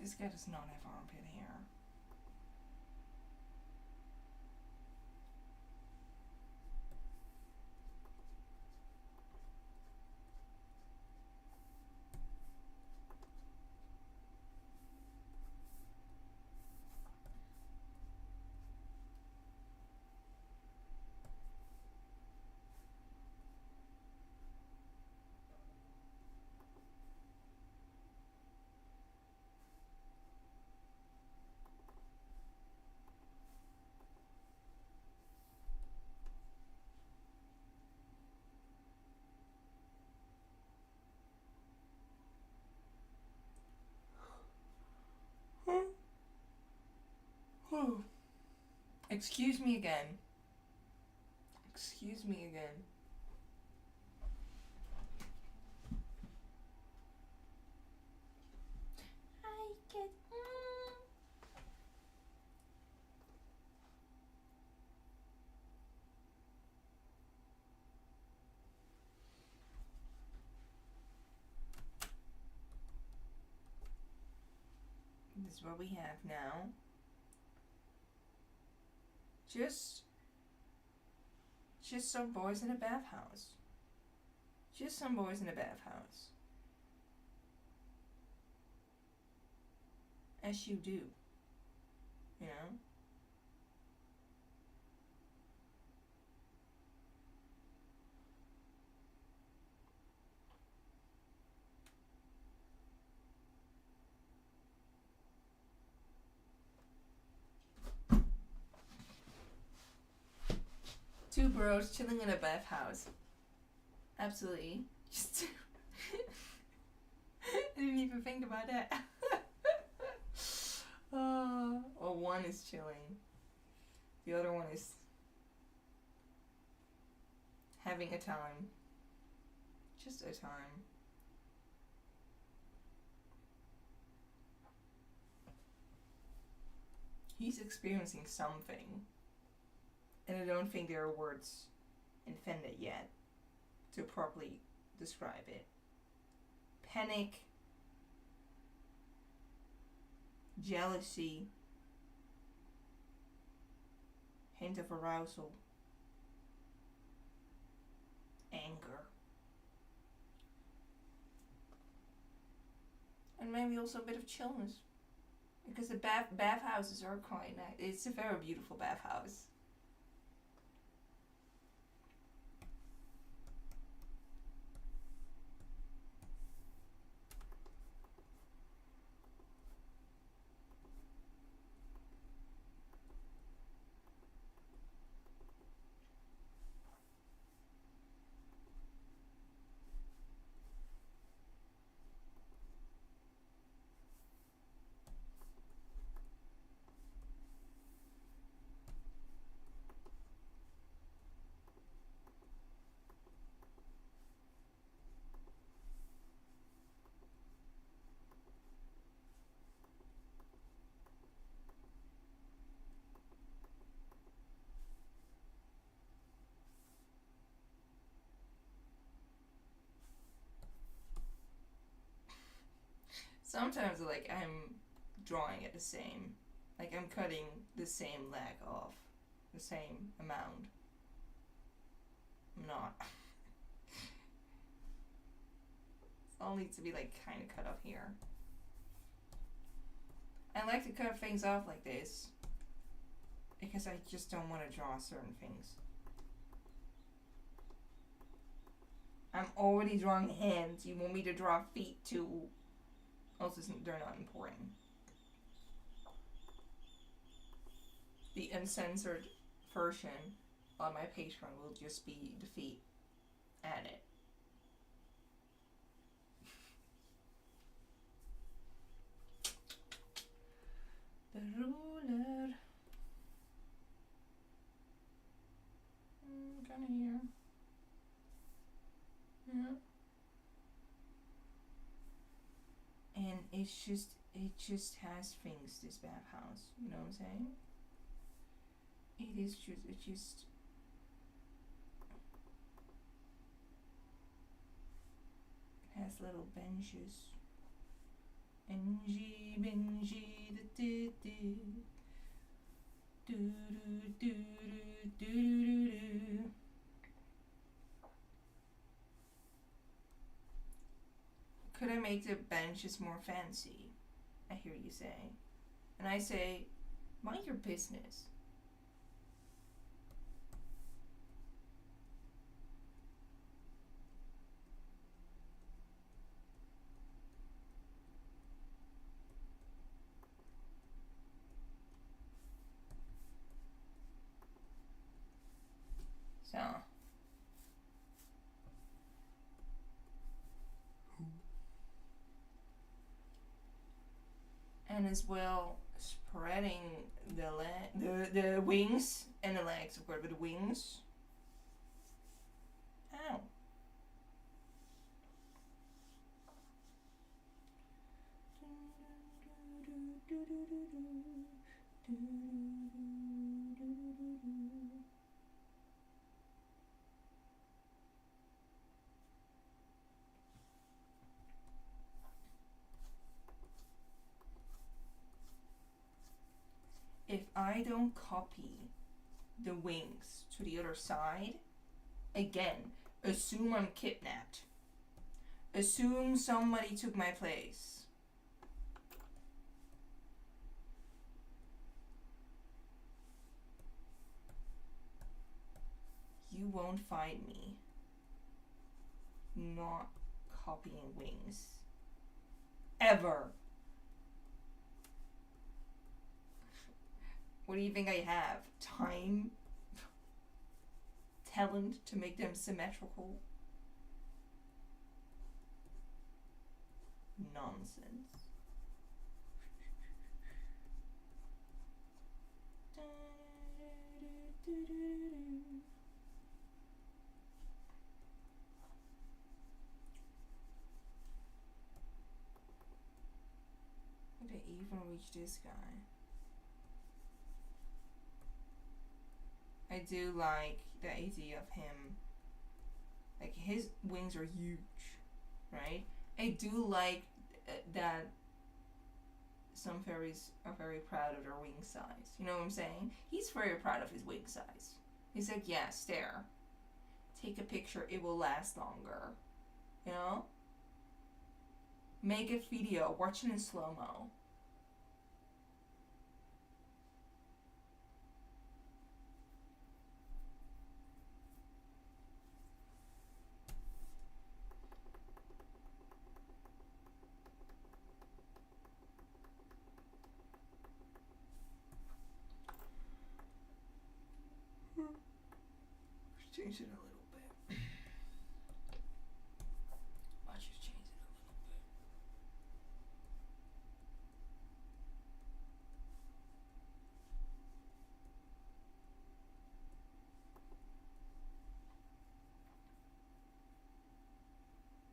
This guy does not have armpit hair. Excuse me again. Excuse me again. I get. This is what we have now. Just some boys in a bathhouse. Just some boys in a bathhouse. As you do. You know? Two bros chilling in a bathhouse. Absolutely. Just I didn't even think about that. Well, one is chilling. The other one is having a time. Just a time. He's experiencing something. And I don't think there are words invented yet to properly describe it. Panic, jealousy, hint of arousal, anger, and maybe also a bit of chillness, because the bathhouses are quite nice. It's a very beautiful bathhouse. Sometimes, like, I'm drawing it the same. Like, I'm cutting the same leg off. The same amount. I'm not. It all needs to be, like, kind of cut off here. I like to cut things off like this. Because I just don't want to draw certain things. I'm already drawing hands. You want me to draw feet too? Also, they're not important. The uncensored version on my Patreon will just be the feet added. The ruler. Kinda here. Yeah. And it just has things, this bathhouse, you know what I'm saying? It just has little benches. NG Benji, do do do do do do do. Could I make the benches more fancy? I hear you say. And I say, mind your business. So. And as well, spreading the wings and the legs, of course, but the wings. Ow. If I don't copy the wings to the other side, again, assume I'm kidnapped. Assume somebody took my place. You won't find me not copying wings. Ever. What do you think I have? Time? Talent to make them symmetrical? Nonsense. Did I even reach this guy? I do like the idea of him. Like, his wings are huge, right? I do like that some fairies are very proud of their wing size. You know what I'm saying? He's very proud of his wing size. He's like, yeah, stare. Take a picture, it will last longer. You know? Make a video, watch it in slow-mo. Change it a little bit. Watch us change it a little bit.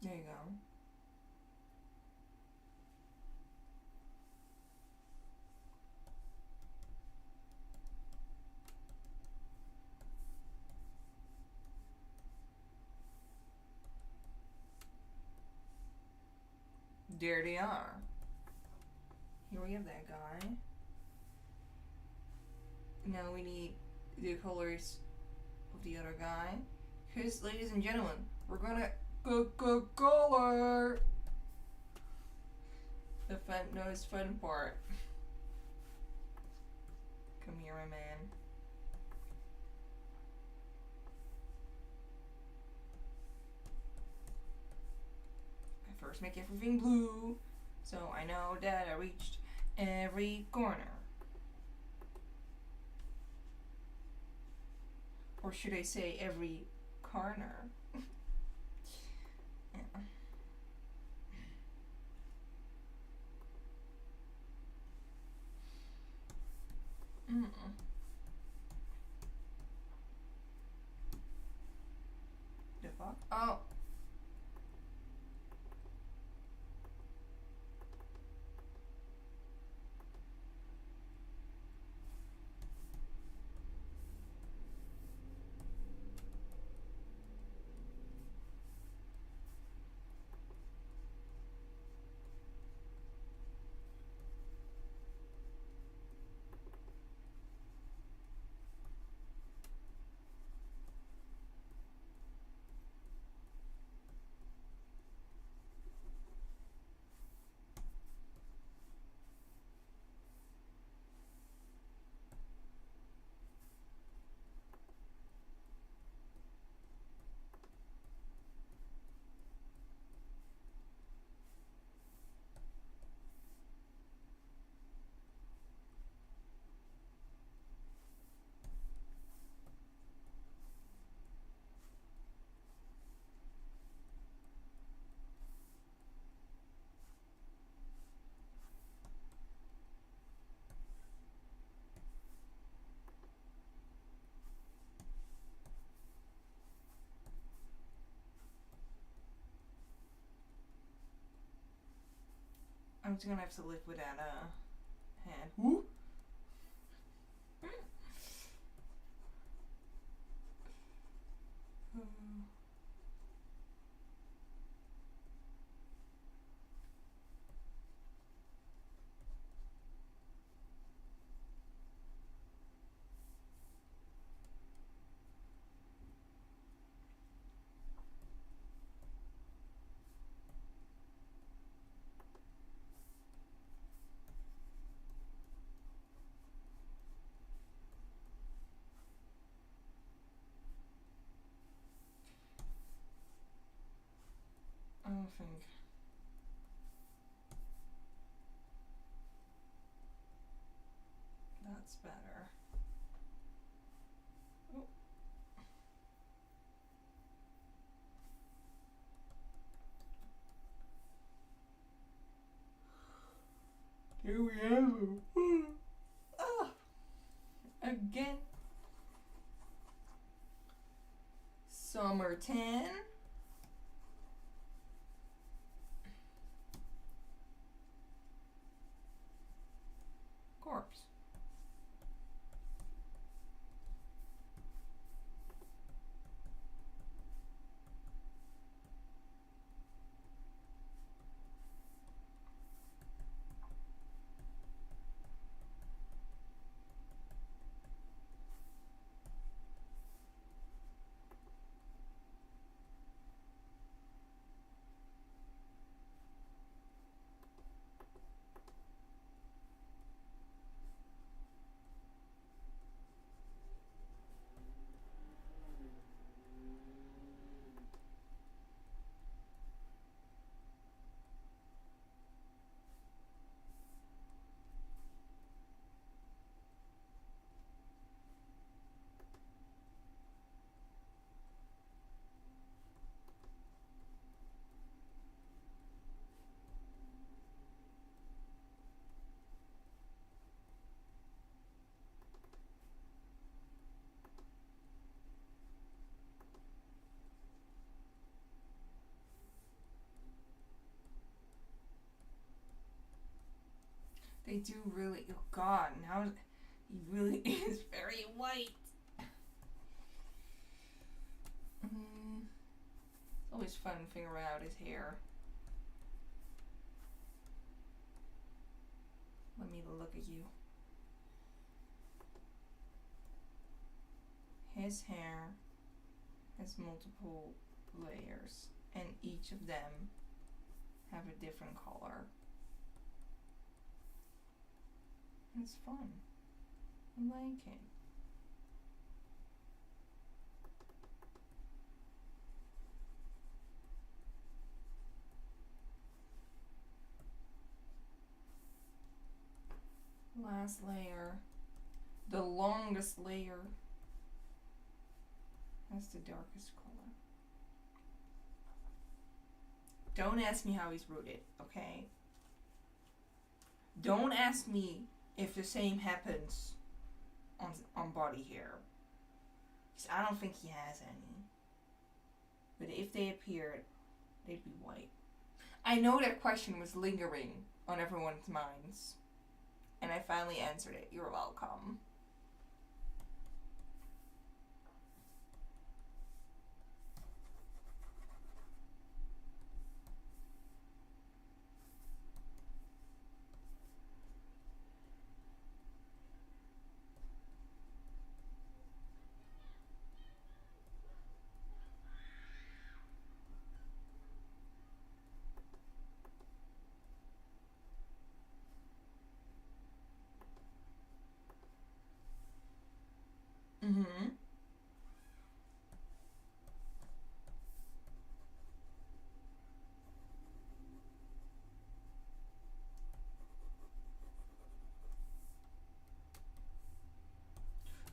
There you go. There they are. Here we have that guy. Now we need the colors of the other guy. Because, ladies and gentlemen, we're gonna color. The most fun part. Come here, my man. First make everything blue, so I know that I reached every corner. Or should I say every corner? Yeah. The fuck? Oh. just gonna have to live with that hand. Woo! I don't think. That's better. Oh. Here we have him. Again. Summer 10. Corpse. They do really. Oh God! Now he really is very white. It's always fun figuring out his hair. Let me look at you. His hair has multiple layers, and each of them have a different color. It's fun. I like it. Last layer. The longest layer. That's the darkest color. Don't ask me how he's rooted, okay? Don't ask me if the same happens on body hair. Because I don't think he has any. But if they appeared, they'd be white. I know that question was lingering on everyone's minds. And I finally answered it. You're welcome. Mm-hmm.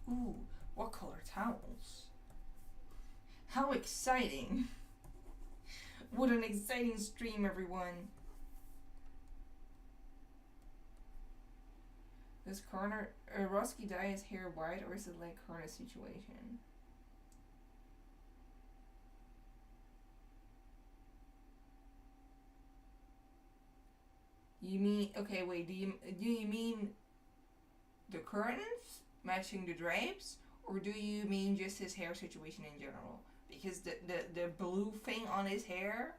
Ooh, what color towels? How exciting! What an exciting stream, everyone! Does Roski dye his hair white, or is it like Karna's situation? You mean okay? Wait. Do you mean the curtains matching the drapes, or do you mean just his hair situation in general? Because the blue thing on his hair,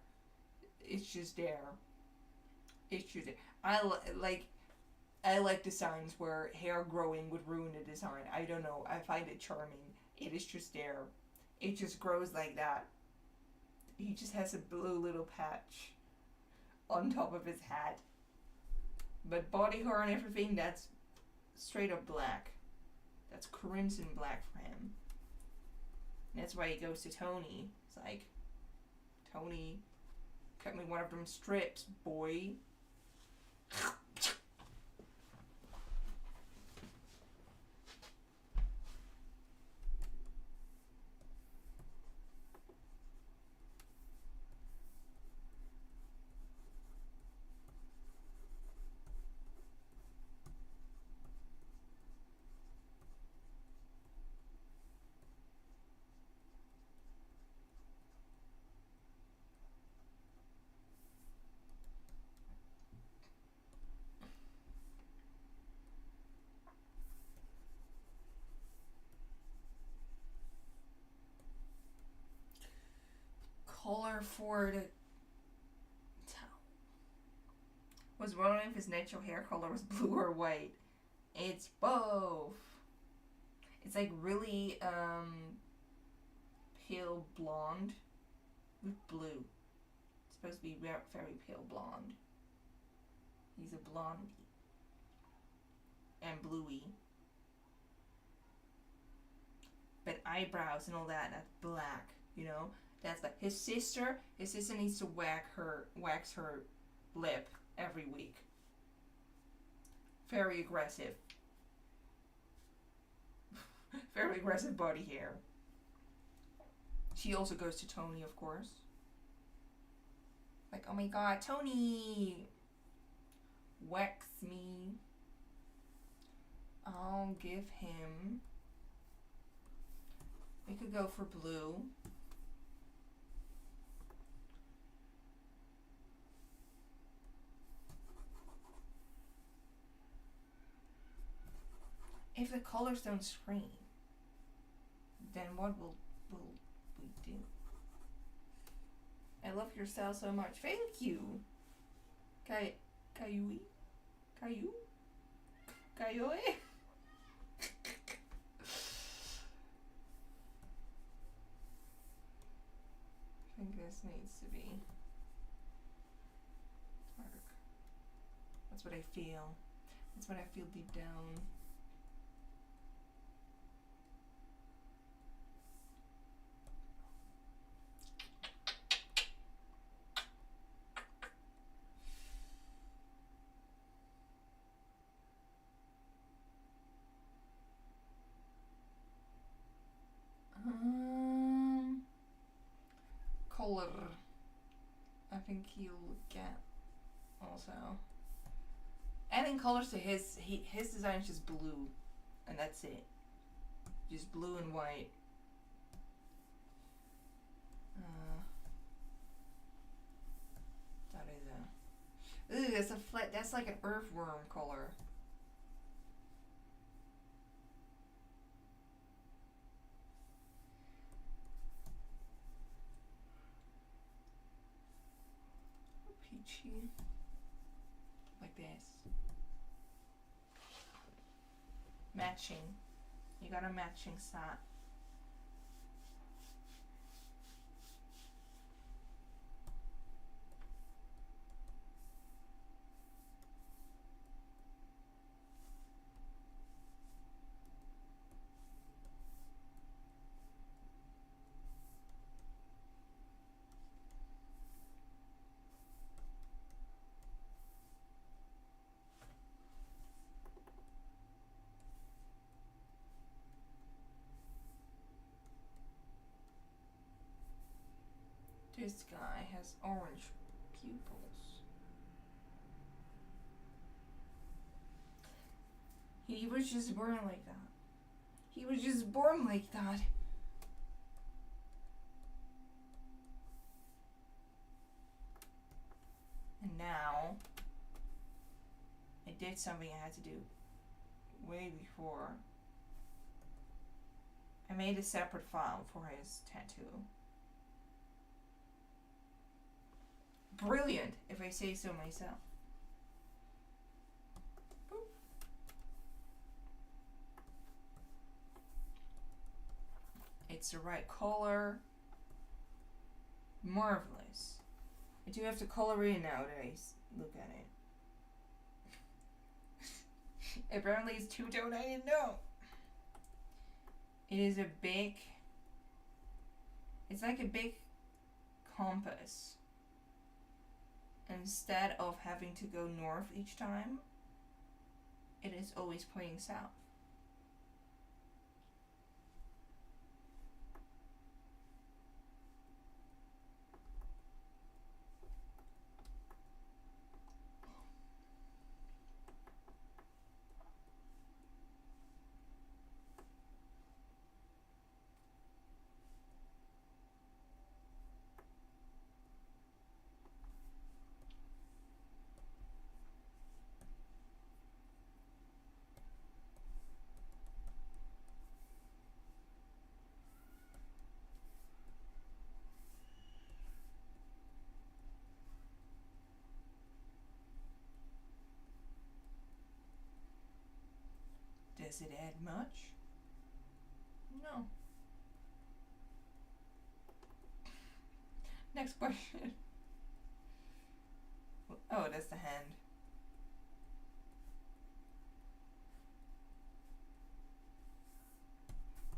it's just there. It's just there. Like I like designs where hair growing would ruin the design. I don't know. I find it charming. It is just there. It just grows like that. He just has a blue little patch on top of his hat. But body hair and everything, that's straight up black. That's crimson black for him. And that's why he goes to Tony. It's like, Tony, cut me one of them strips, boy. Color for the was wondering if his natural hair color was blue or white. It's both. It's like really pale blonde with blue. It's supposed to be very pale blonde. He's a blonde and bluey. But eyebrows and all that, that's black, you know? That's like his sister needs to wax her lip every week. Very aggressive. Very aggressive body hair. She also goes to Tony, of course. Like, oh my god, Tony! Wax me. I'll give him... We could go for blue. If the colors don't scream, then what will we do? I love your style so much. Thank you. Kayui? Kayu? Kayoe? I think this needs to be dark. That's what I feel. That's what I feel deep down. Color. I think he'll get also. Adding colors to his design is just blue, and that's it. Just blue and white. That is a. Ooh, that's a flat. That's like an earthworm color. Peachy. Like this. Matching. You got a matching set. This guy has orange pupils. He was just born like that. He was just born like that. And now did something I had to do way before. I made a separate file for his tattoo. Brilliant, if I say so myself. Boop. It's the right color. Marvelous. I do have to color in now that I look at it. Apparently it's two-tone, I didn't know. It is a big, it's like a big compass. Instead of having to go north each time, it is always pointing south. Does it add much? No. Next question. Oh, that's the hand.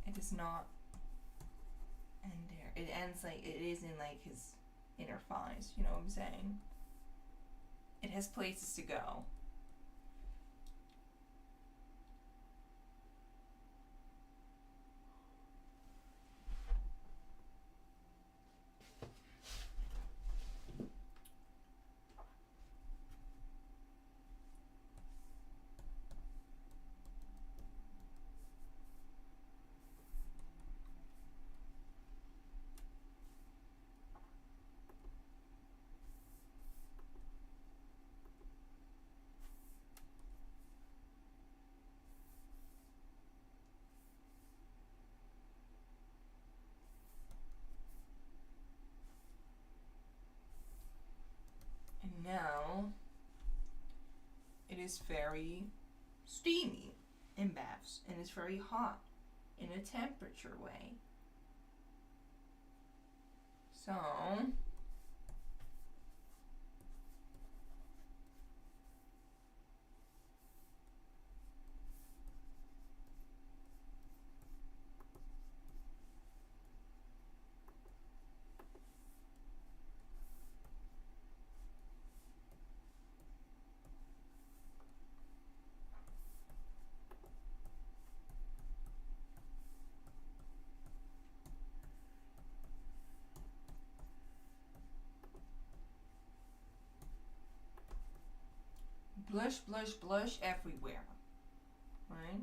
It does not end there. It ends like, it is in like his inner thighs, you know what I'm saying? It has places to go. And now, it is very steamy in baths, and it's very hot in a temperature way. So, blush, blush, blush everywhere, right?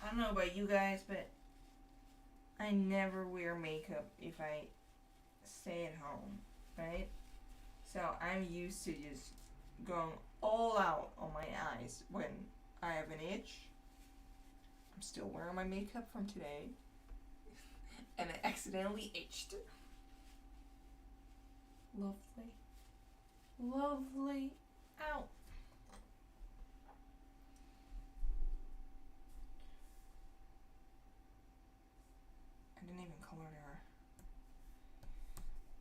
I don't know about you guys, but I never wear makeup if I stay at home, right? So I'm used to just going all out on my eyes when I have an itch. I'm still wearing my makeup from today. And I accidentally itched. Lovely. Lovely. Ow. I didn't even color her.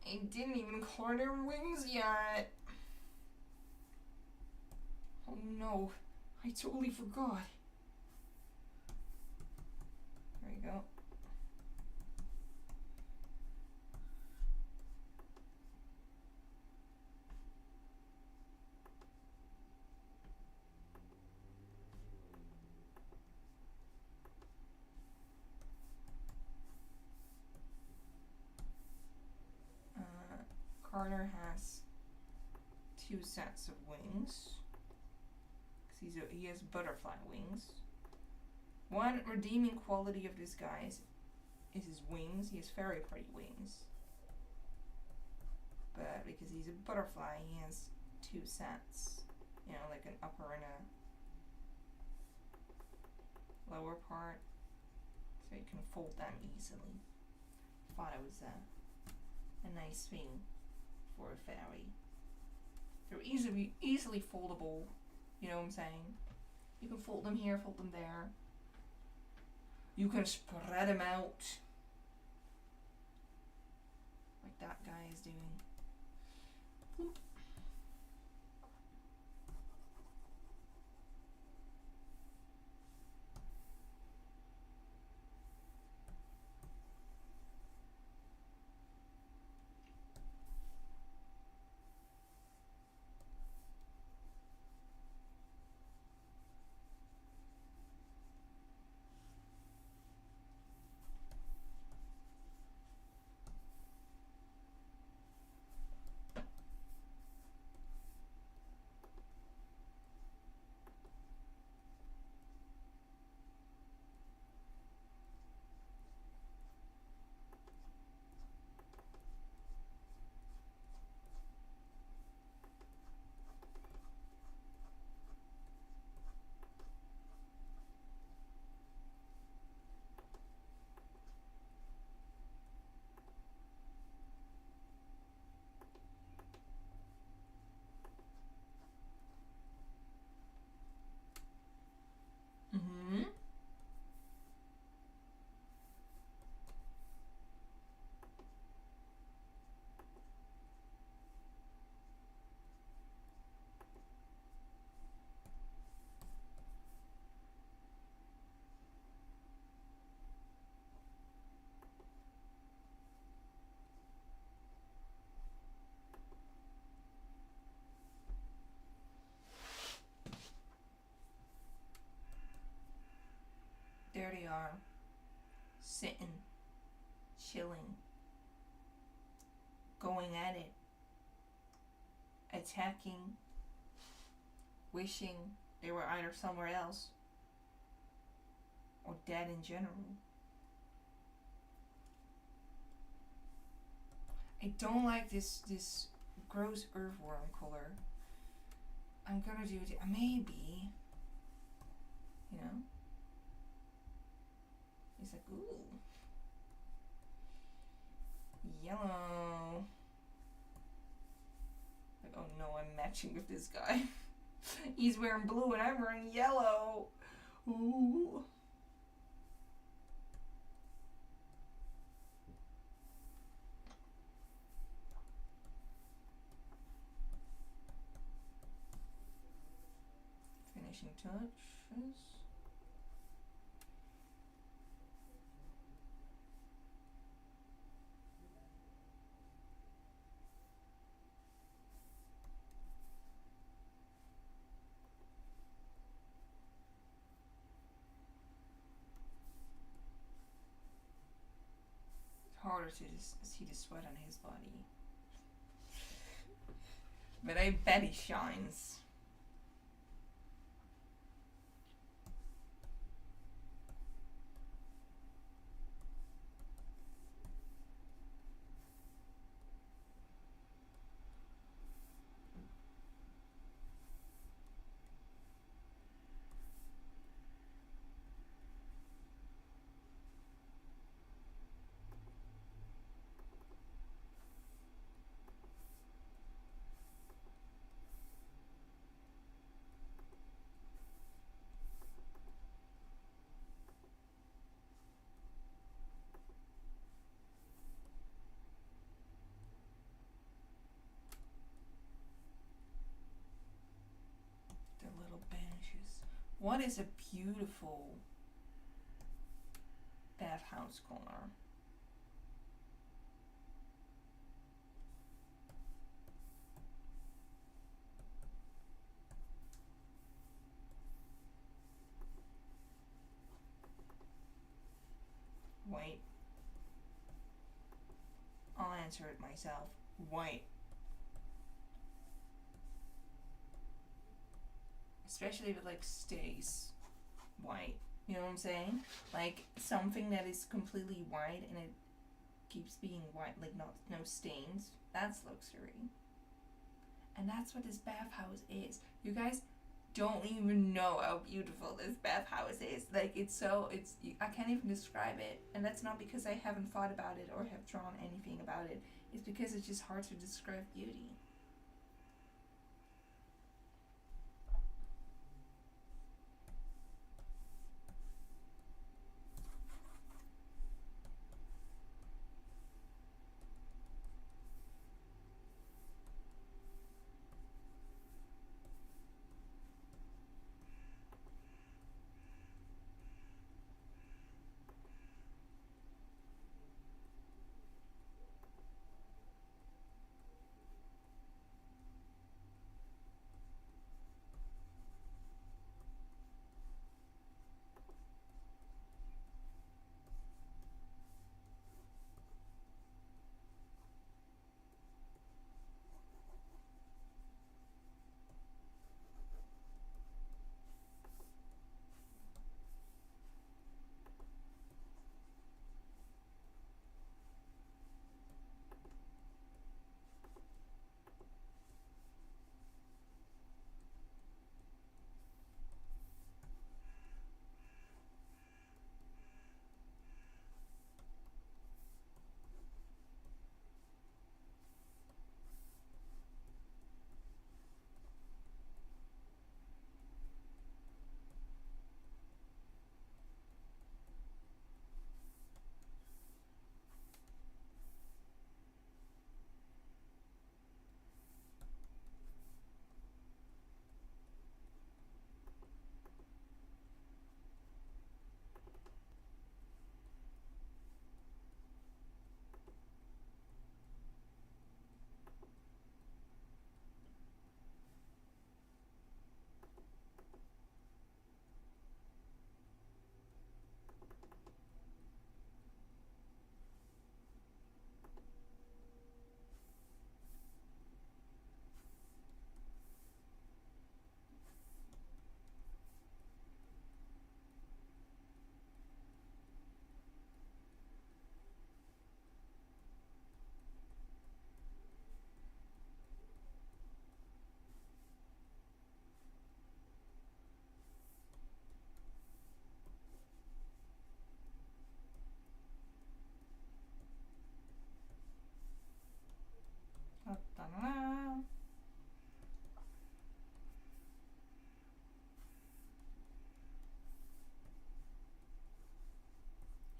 I didn't even color their wings yet. Oh no. I totally forgot. There you go. Carter has 2 sets of wings. He has butterfly wings. One redeeming quality of this guy is his wings. He has very pretty wings. But because he's a butterfly, he has two sets. You know, like an upper and a lower part. So you can fold them easily. Thought it was a nice thing for a fairy. They're easily foldable. You know what I'm saying? You can fold them here, fold them there. You can spread them out. Like that guy is doing. Bloop. Mm-hmm. There they are. Sitting. Chilling. Going at it. Attacking. Wishing they were either somewhere else. Or dead in general. I don't like this gross earthworm color. I'm gonna do it. Maybe. You know? He's like, ooh. Yellow. Like, oh no, I'm matching with this guy. He's wearing blue and I'm wearing yellow. Ooh. Finishing touches. Harder to see the sweat on his body. But I bet he shines. Their little benches. What is a beautiful bathhouse corner. Wait. I'll answer it myself. White. Especially if it like stays white. You know what I'm saying? Like something that is completely white and it keeps being white, like not no stains. That's luxury. And that's what this bathhouse is. You guys don't even know how beautiful this bathhouse is. Like it's I can't even describe it. And that's not because I haven't thought about it or have drawn anything about it. It's because it's just hard to describe beauty.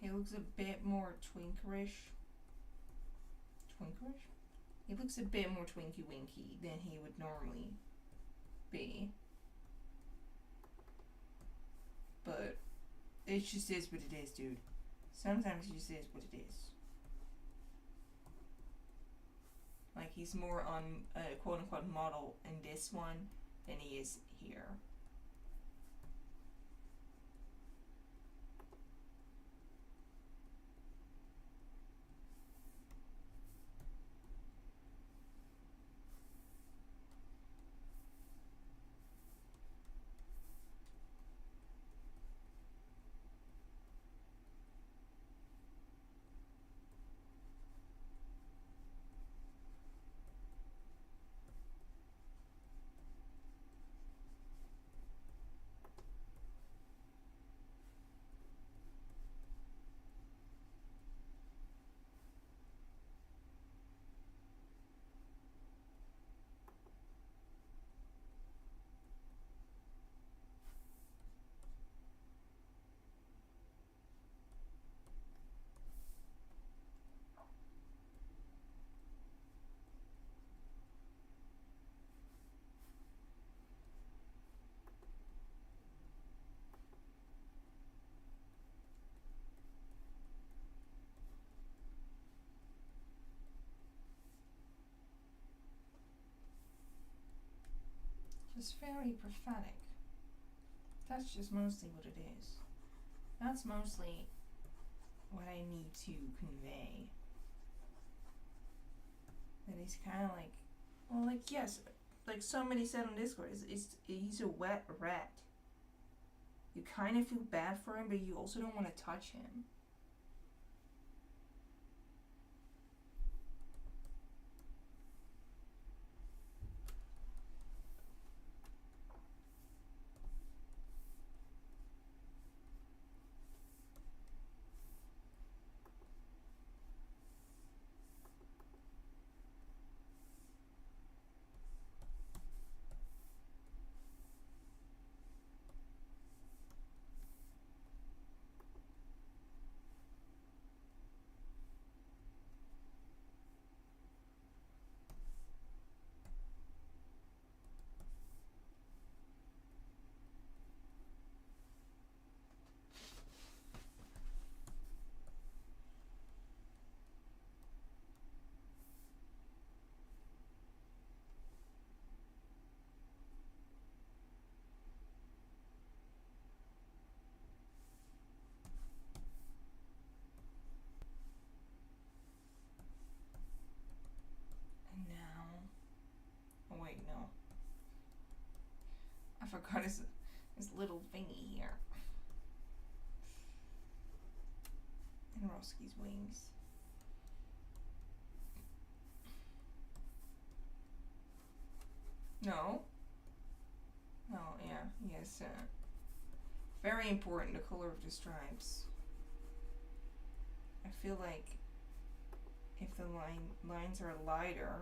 He looks a bit more twinkerish. Twinkerish? He looks a bit more twinky winky than he would normally be. But it just is what it is, dude. Sometimes it just is what it is. Like he's more on a quote unquote model in this one than he is here. Just very prophetic. That's just mostly what it is. That's mostly what I need to convey. That he's kind of like, well, like, yes, like somebody said on Discord, he's a wet rat. You kind of feel bad for him, but you also don't want to touch him. And now, oh wait, no. I forgot his little thingy here. And Roski's wings. No. No, yeah, yes. Very important, the color of the stripes. I feel like if the lines are lighter,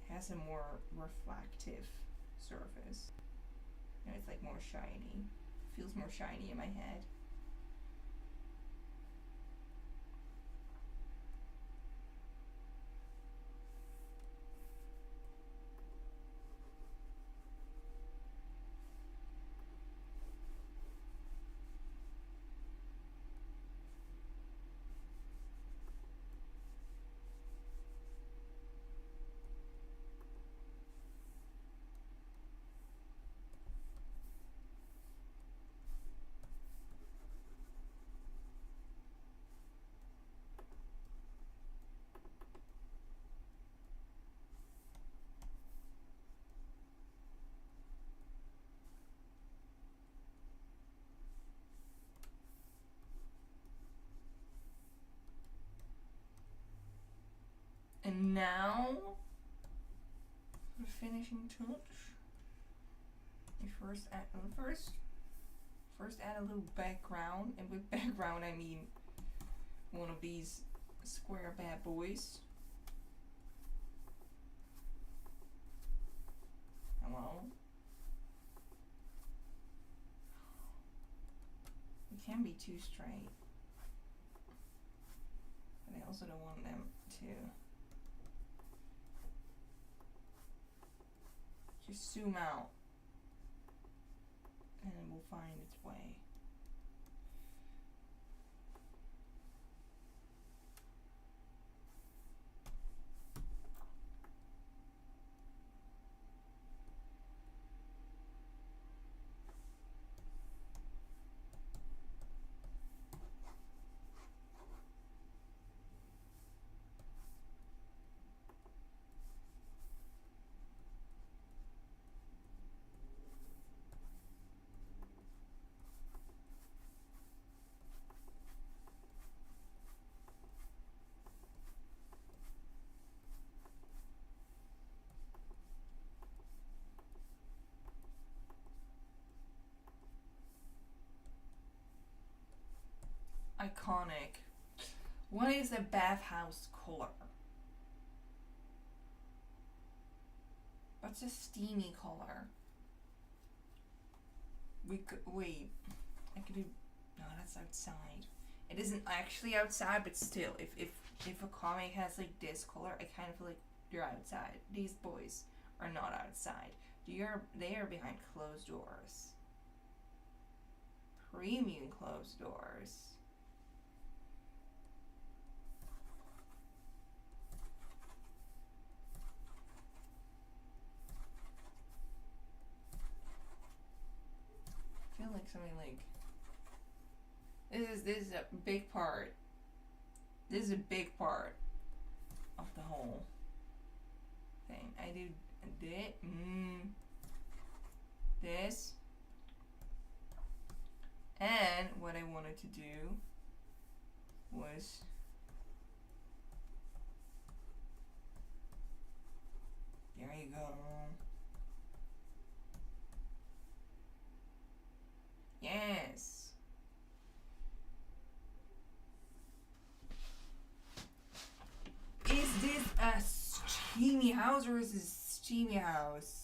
it has a more reflective surface. And it's like more shiny. Feels more shiny in my head. And now, the finishing touch. You first add a little background, and with background I mean one of these square bad boys. Hello. It can be too straight, but I also don't want them to just zoom out, and it will find its way. Iconic. What is a bathhouse color? What's a steamy color? Wait. I could do. No, that's outside. It isn't actually outside, but still, if a comic has like this color, I kind of feel like you're outside. These boys are not outside. They are behind closed doors. Premium closed doors. I feel like something like this is a big part. This is a big part of the whole thing. I do this. And what I wanted to do was there you go. Yes. Is this a steamy house or is this a steamy house?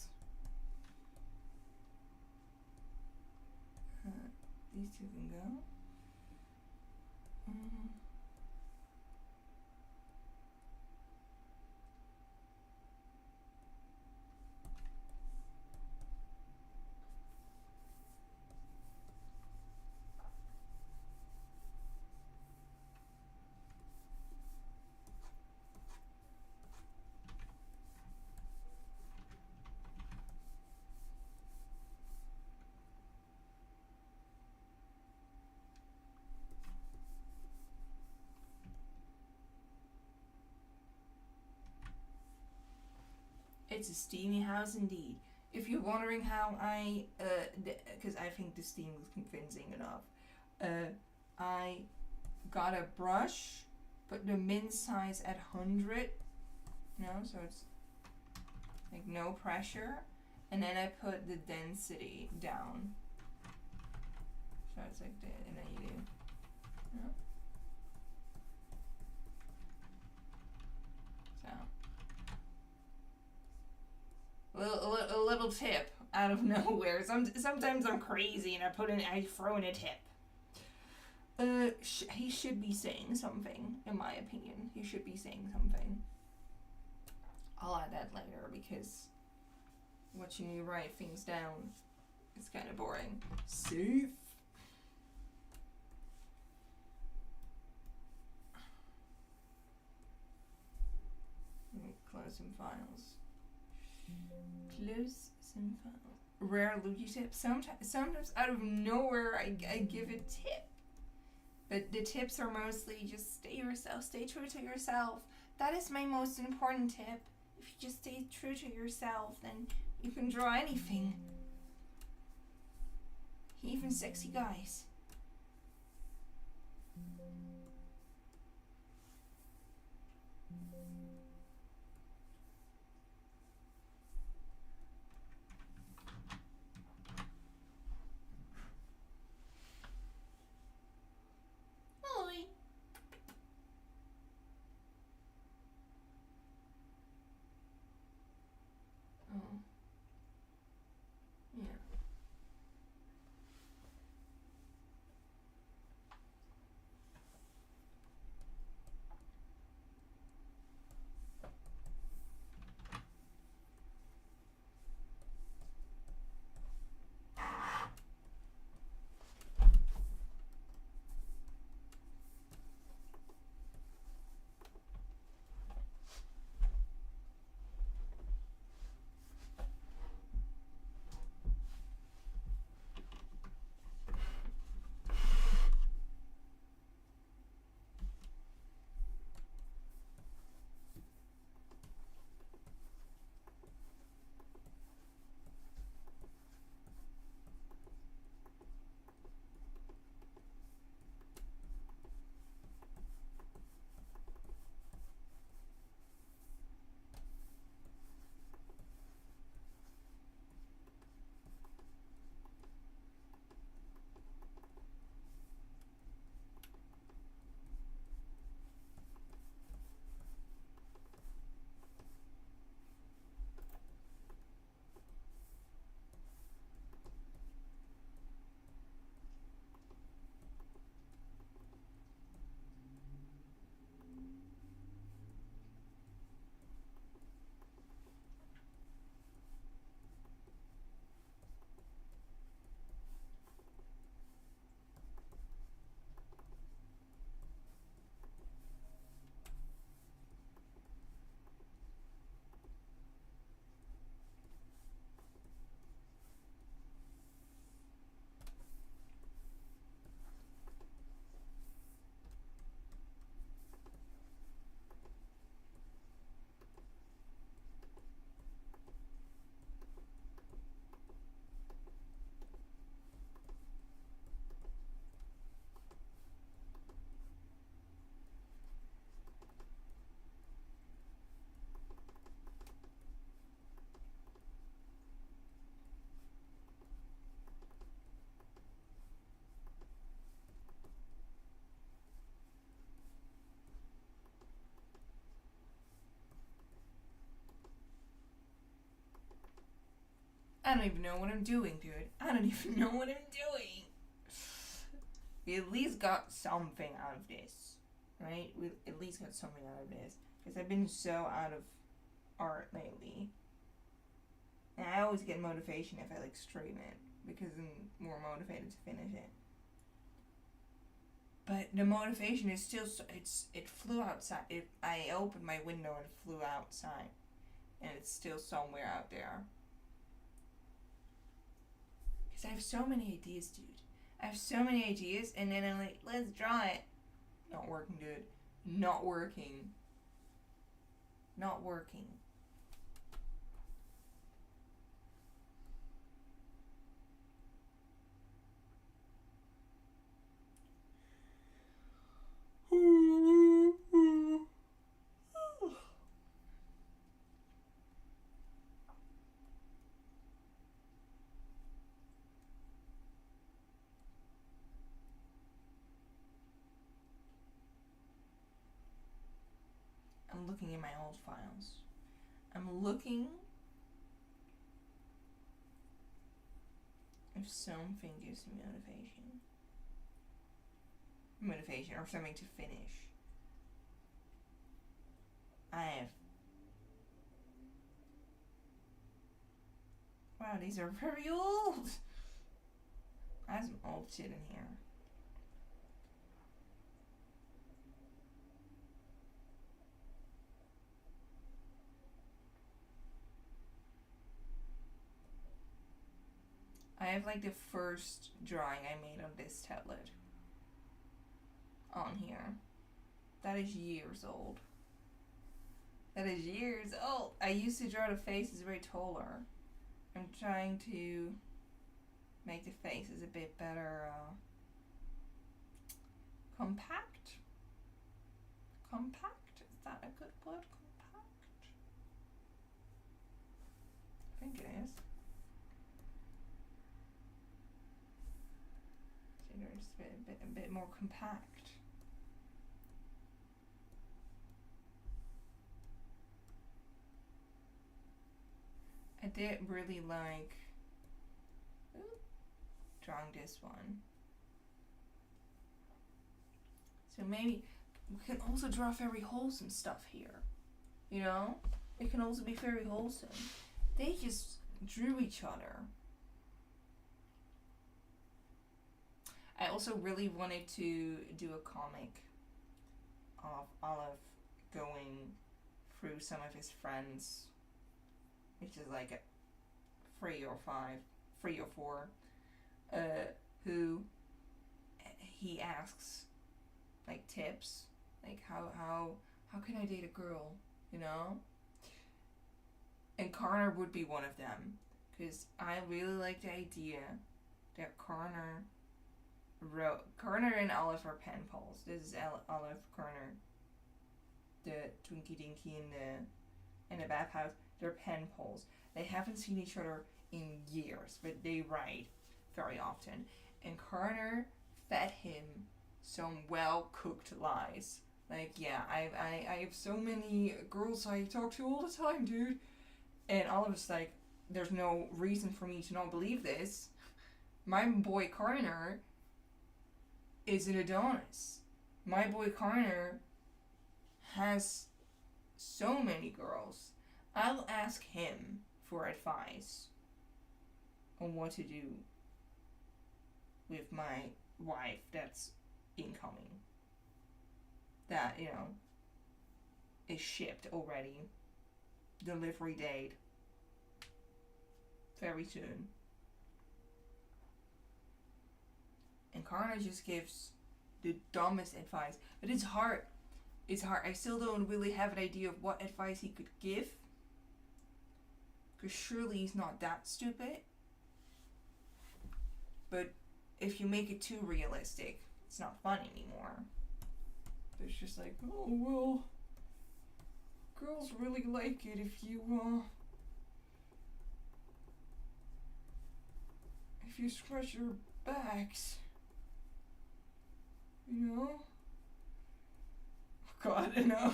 These two can go. It's a steamy house indeed. If you're wondering how because I think the steam was convincing enough, I got a brush, put the min size at 100, so it's like no pressure, and then I put the density down. So it's like that, and then you do, So. A little tip out of nowhere. Sometimes I'm crazy and I throw in a tip. He should be saying something, in my opinion. He should be saying something. I'll add that later because watching you write things down is kind of boring. Safe. Close some files. Close some files. Rare Luigi tip. Sometimes out of nowhere I give a tip. But the tips are mostly just stay true to yourself. That is my most important tip. If you just stay true to yourself, then you can draw anything. Even sexy guys. I don't even know what I'm doing, dude. I don't even know what I'm doing. We at least got something out of this, right? We at least got something out of this. Because I've been so out of art lately. And I always get motivation if I like stream it. Because I'm more motivated to finish it. But the motivation is still, it flew outside. I opened my window and it flew outside. And it's still somewhere out there. Because I have so many ideas, dude. I have so many ideas, and then I'm like, let's draw it. Not working, dude. Not working. Not working. I'm looking in my old files. I'm looking if something gives me motivation or something to finish. I have. Wow, these are very old. I have some old shit in here. I have like the first drawing I made on this tablet on here. That is years old. That is years old. I used to draw the faces way taller. I'm trying to make the faces a bit better compact. Compact? Is that a good word? Compact? I think it is. So there's a bit more compact. I did really like drawing this one. So maybe we can also draw very wholesome stuff here. You know? It can also be very wholesome. They just drew each other. I also really wanted to do a comic of Olive going through some of his friends, which is like 3 or 4, who he asks like tips, like how can I date a girl, you know? And Connor would be one of them, because I really like the idea that Connor and Olive are pen pals. This is Olive, Connor, the Twinkie Dinky in the bathhouse. They're pen pals. They haven't seen each other in years, but they write very often. And Connor fed him some well-cooked lies. Like, yeah, I have so many girls I talk to all the time, dude. And Olive's like, there's no reason for me to not believe this. My boy Connor is an Adonis. My boy Connor has so many girls. I'll ask him for advice on what to do with my wife that's incoming. That, you know, is shipped already. Delivery date very soon. And Connor just gives the dumbest advice. But it's hard. It's hard. I still don't really have an idea of what advice he could give. Because surely he's not that stupid. But if you make it too realistic, it's not fun anymore. It's just like, oh, well, girls really like it if you scratch your backs. You know? God, I know.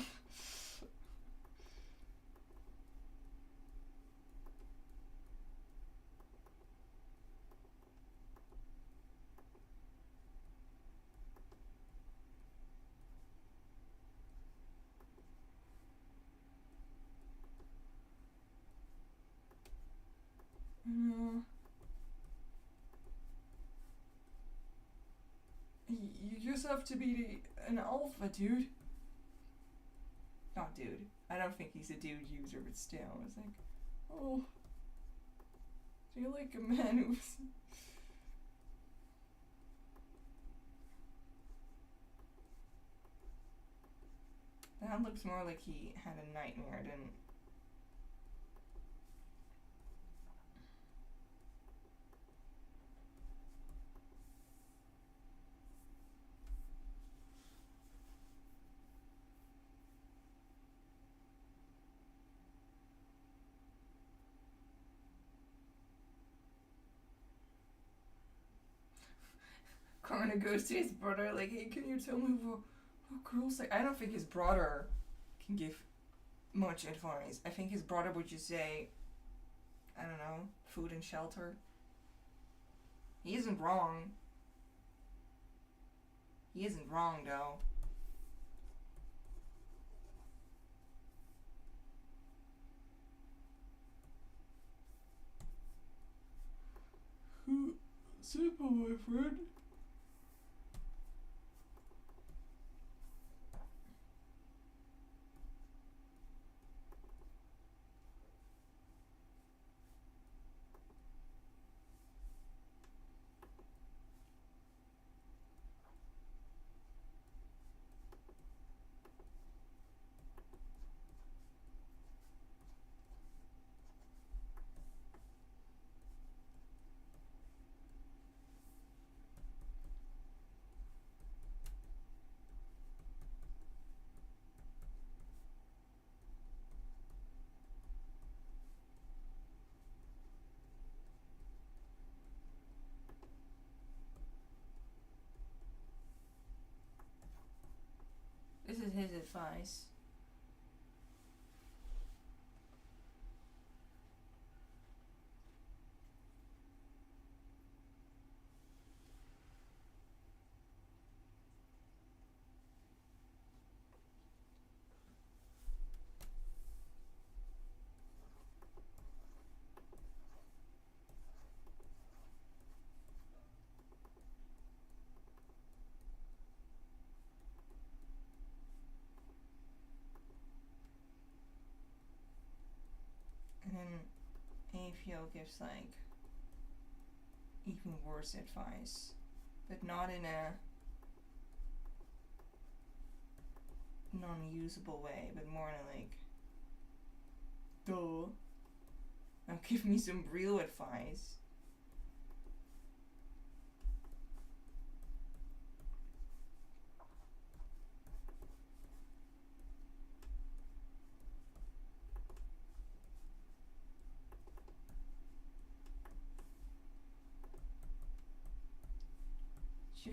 You just have to be an alpha, dude. Not dude. I don't think he's a dude user, but still, it's like, Oh. Do you like a man who's... that looks more like he had a nightmare than. Corner goes to his brother like, hey, can you tell me what girls like? I don't think his brother can give much advice. I think his brother would just say, I don't know, food and shelter. He isn't wrong. He isn't wrong, though. Simple, my friend. This is his advice. And then Afiel gives like even worse advice, but not in a non-usable way, but more in a like, duh. Now give me some real advice.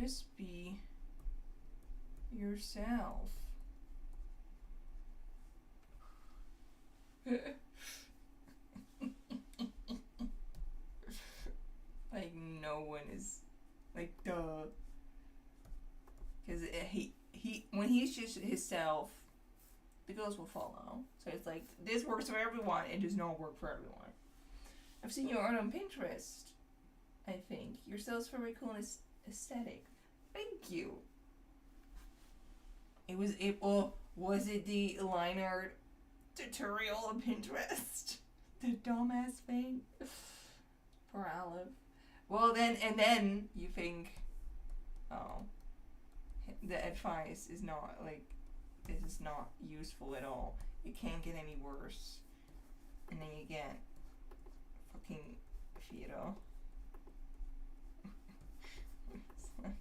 Just be yourself. Like no one is like duh. Because he when he's just himself, the girls will follow. So it's like this works for everyone. It does not work for everyone. I've seen your art on Pinterest. I think your style's very cool and aesthetic. Thank you. Was it the line art tutorial on Pinterest? The dumbass thing. Poor Olive. Well then you think, oh, the advice is not like, this is not useful at all. It can't get any worse. And then you get fucking Fido. It's like,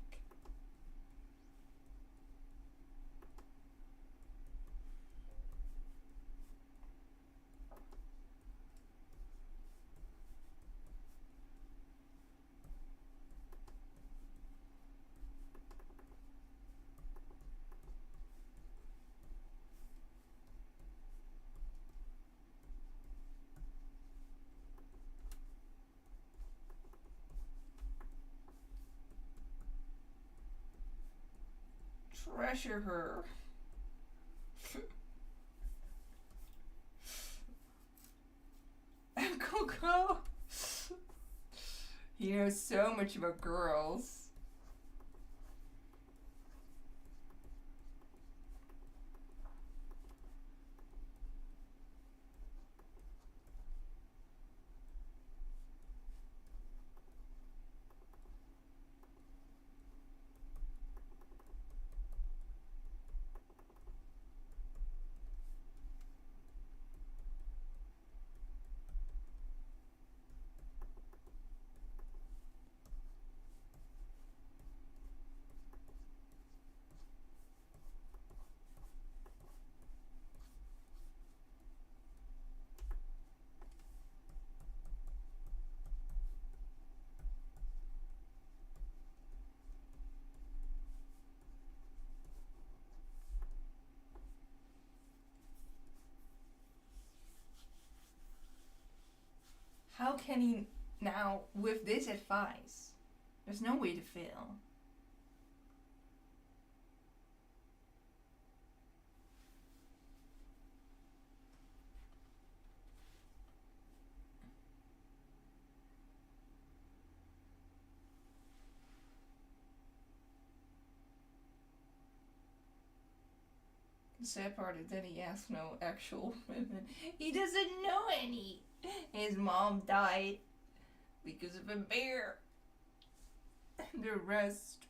treasure her. Coco. He knows so much about girls. How can he now, with this advice, there's no way to fail. The sad part is that he has no actual women. He doesn't know any. His mom died because of a bear. And the rest,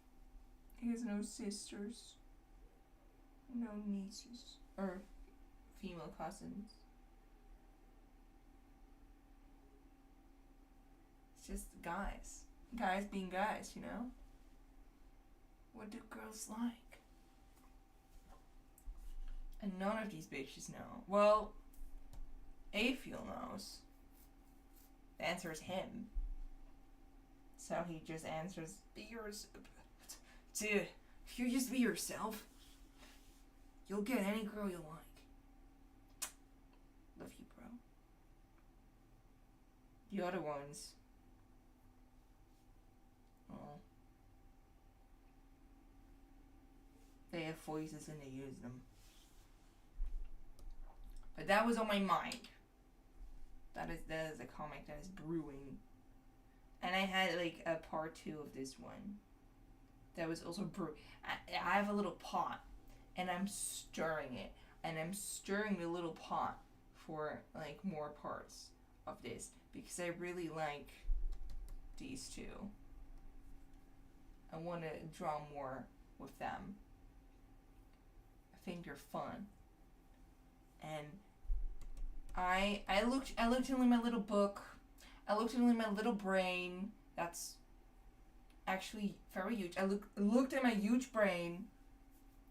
he has no sisters, no nieces, or female cousins. It's just guys. Guys being guys, you know? What do girls like? And none of these bitches know. Well, Afiel knows. The answer is him. So he just answers, be yourself. Dude, if you just be yourself, you'll get any girl you like. Love you, bro. The other ones. Oh. They have voices and they use them. But that was on my mind. That is a comic that is brewing. And I had like a part 2 of this one. That was also I have a little pot. And I'm stirring it. And I'm stirring the little pot for like more parts of this. Because I really like these two. I want to draw more with them. I think they're fun. And I looked in my little book. I looked in my little brain. That's actually very huge. I looked at my huge brain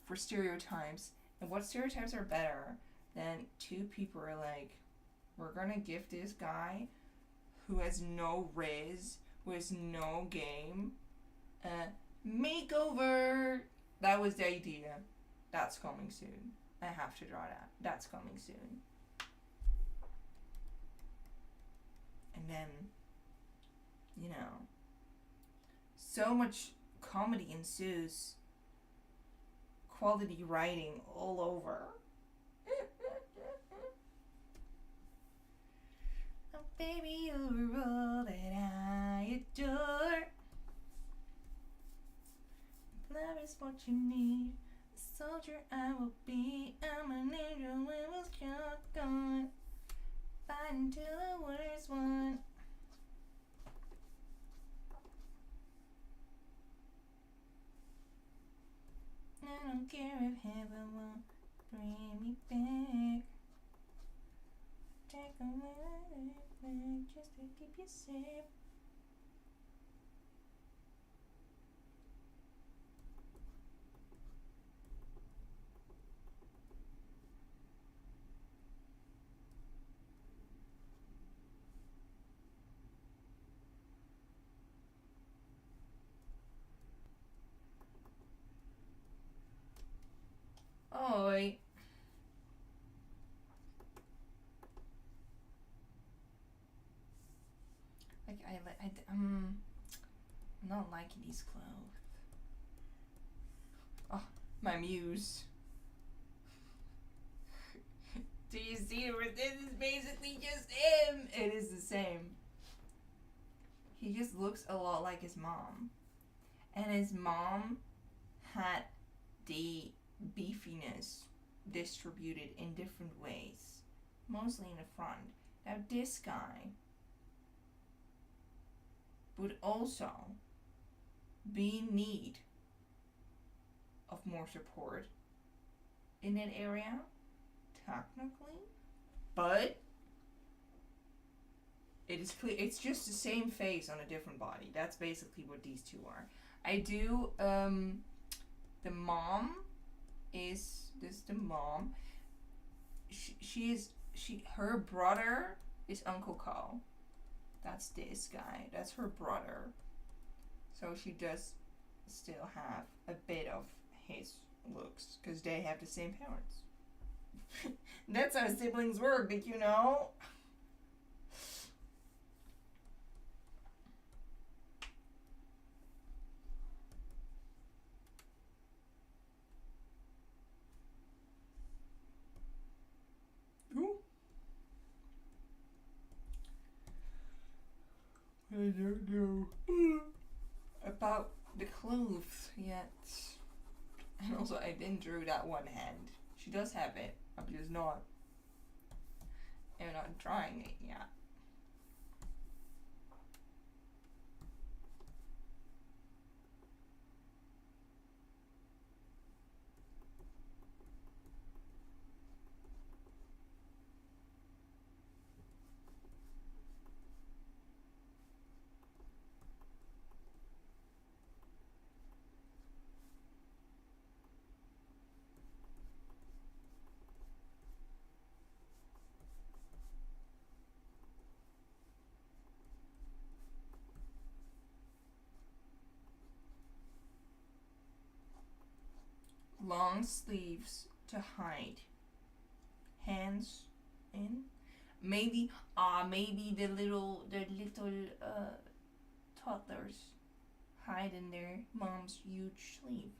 for stereotypes. And what stereotypes are better than two people are like, we're gonna give this guy who has no riz, who has no game, a makeover. That was the idea. That's coming soon. I have to draw that. That's coming soon. And then, you know, so much comedy ensues. Quality writing all over. Oh, baby, you're all that I adore. Love is what you need. A soldier I will be. I'm an angel when was gone. Fighting till the worst one. I don't care if heaven won't bring me back. Take away just to keep you safe. Oi. Like I'm not liking these clothes. Oh, my muse. Do you see where this is basically just him? It is the same. He just looks a lot like his mom. And his mom had the beefiness distributed in different ways, mostly in the front. Now this guy would also be in need of more support in that area, technically, but it is clear it's just the same face on a different body. That's basically what these two are. I do the mom is this the mom. Her brother is Uncle Cole. That's this guy. That's her brother. So she does still have a bit of his looks because they have the same parents. That's how siblings work, did you know? don't know about the clothes yet. And also, I didn't draw that one hand. She does have it. I'm just not. I'm not drawing it yet. Long sleeves to hide. Hands in. Maybe maybe the little toddlers hide in their mom's huge sleeve.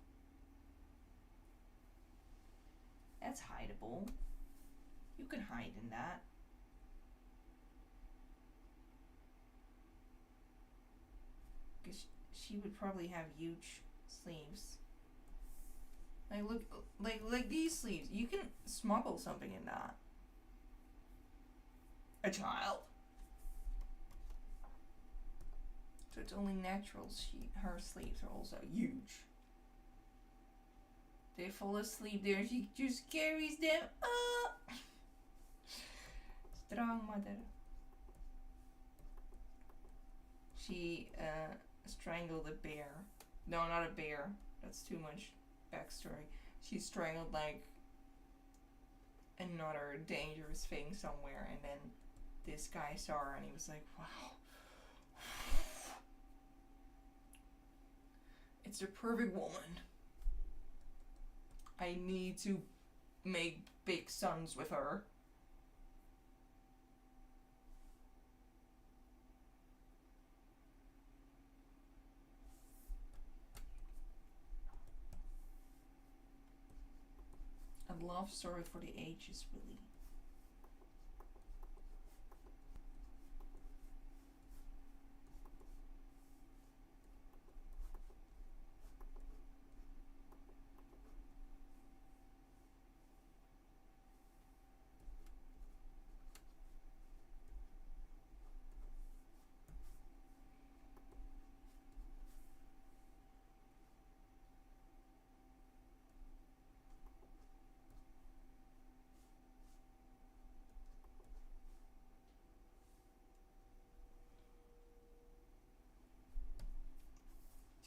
That's hideable. You can hide in that. Cause she would probably have huge sleeves. Like look, like these sleeves. You can smuggle something in that. A child. So it's only natural. Her sleeves are also huge. They fall asleep there. She just carries them up. Strong mother. She strangled a bear. No, not a bear. That's too much backstory. She strangled like another dangerous thing somewhere, and then this guy saw her and he was like, wow, it's the perfect woman. I need to make big sons with her. A love story for the ages, really.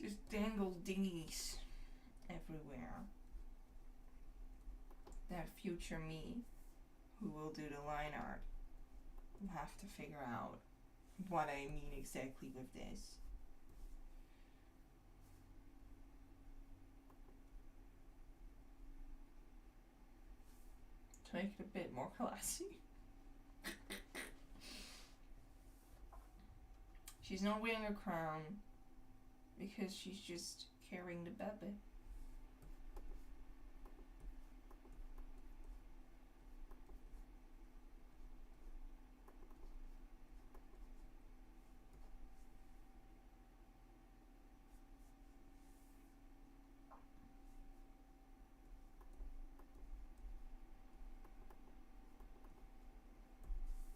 Just dangle dinghies everywhere. That future me, who will do the line art, will have to figure out what I mean exactly with this. To make it a bit more classy. She's not wearing a crown because she's just carrying the baby.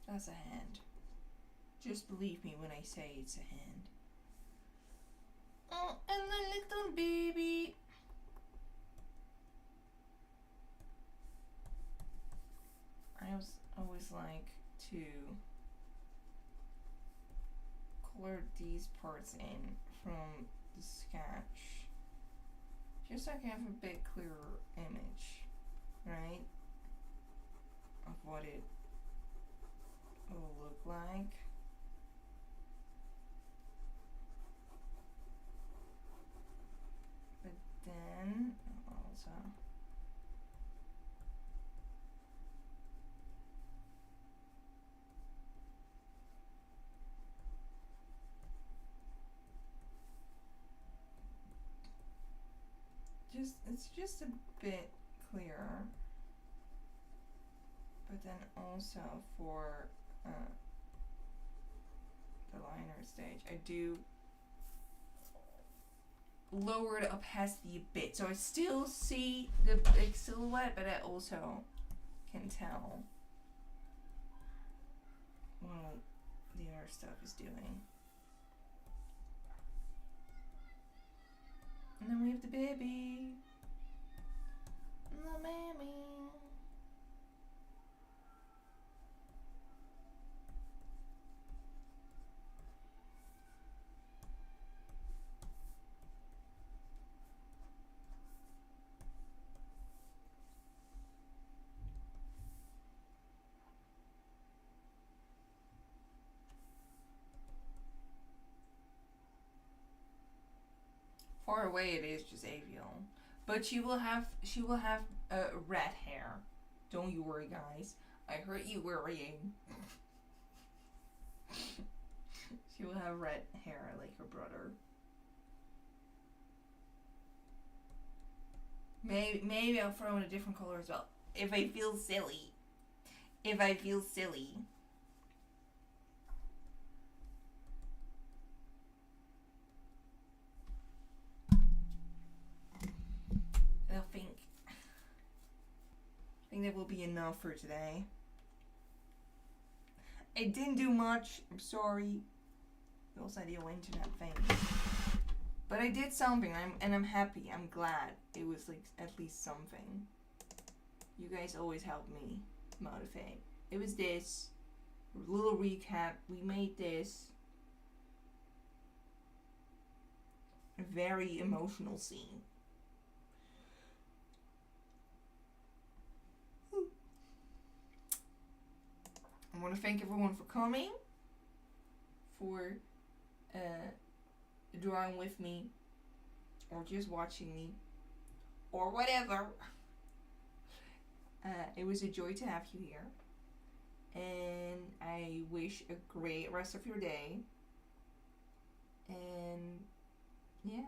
That's a hand. Just believe me when I say it's a hand. Oh, and the little baby. I always like to color these parts in from the sketch, just so I can have a bit clearer image, right, of what it will look like. But then also it's just a bit clearer, but then also for the liner stage. I do lower the opacity a bit, so I still see the big silhouette, but I also can tell what the other stuff is doing. And then we have the baby. The baby. Far away it is just Avial. But she will have red hair. Don't you worry, guys. I heard you worrying. She will have red hair like her brother. Maybe I'll throw in a different color as well. If I feel silly. If I feel silly. I think that will be enough for today. I didn't do much. I'm sorry. Also, I did internet thing. But I did something, and I'm happy. I'm glad it was like at least something. You guys always help me motivate. It was this little recap. We made this very emotional scene. I want to thank everyone for coming, for drawing with me, or just watching me, or whatever. It was a joy to have you here, and I wish a great rest of your day, and yeah.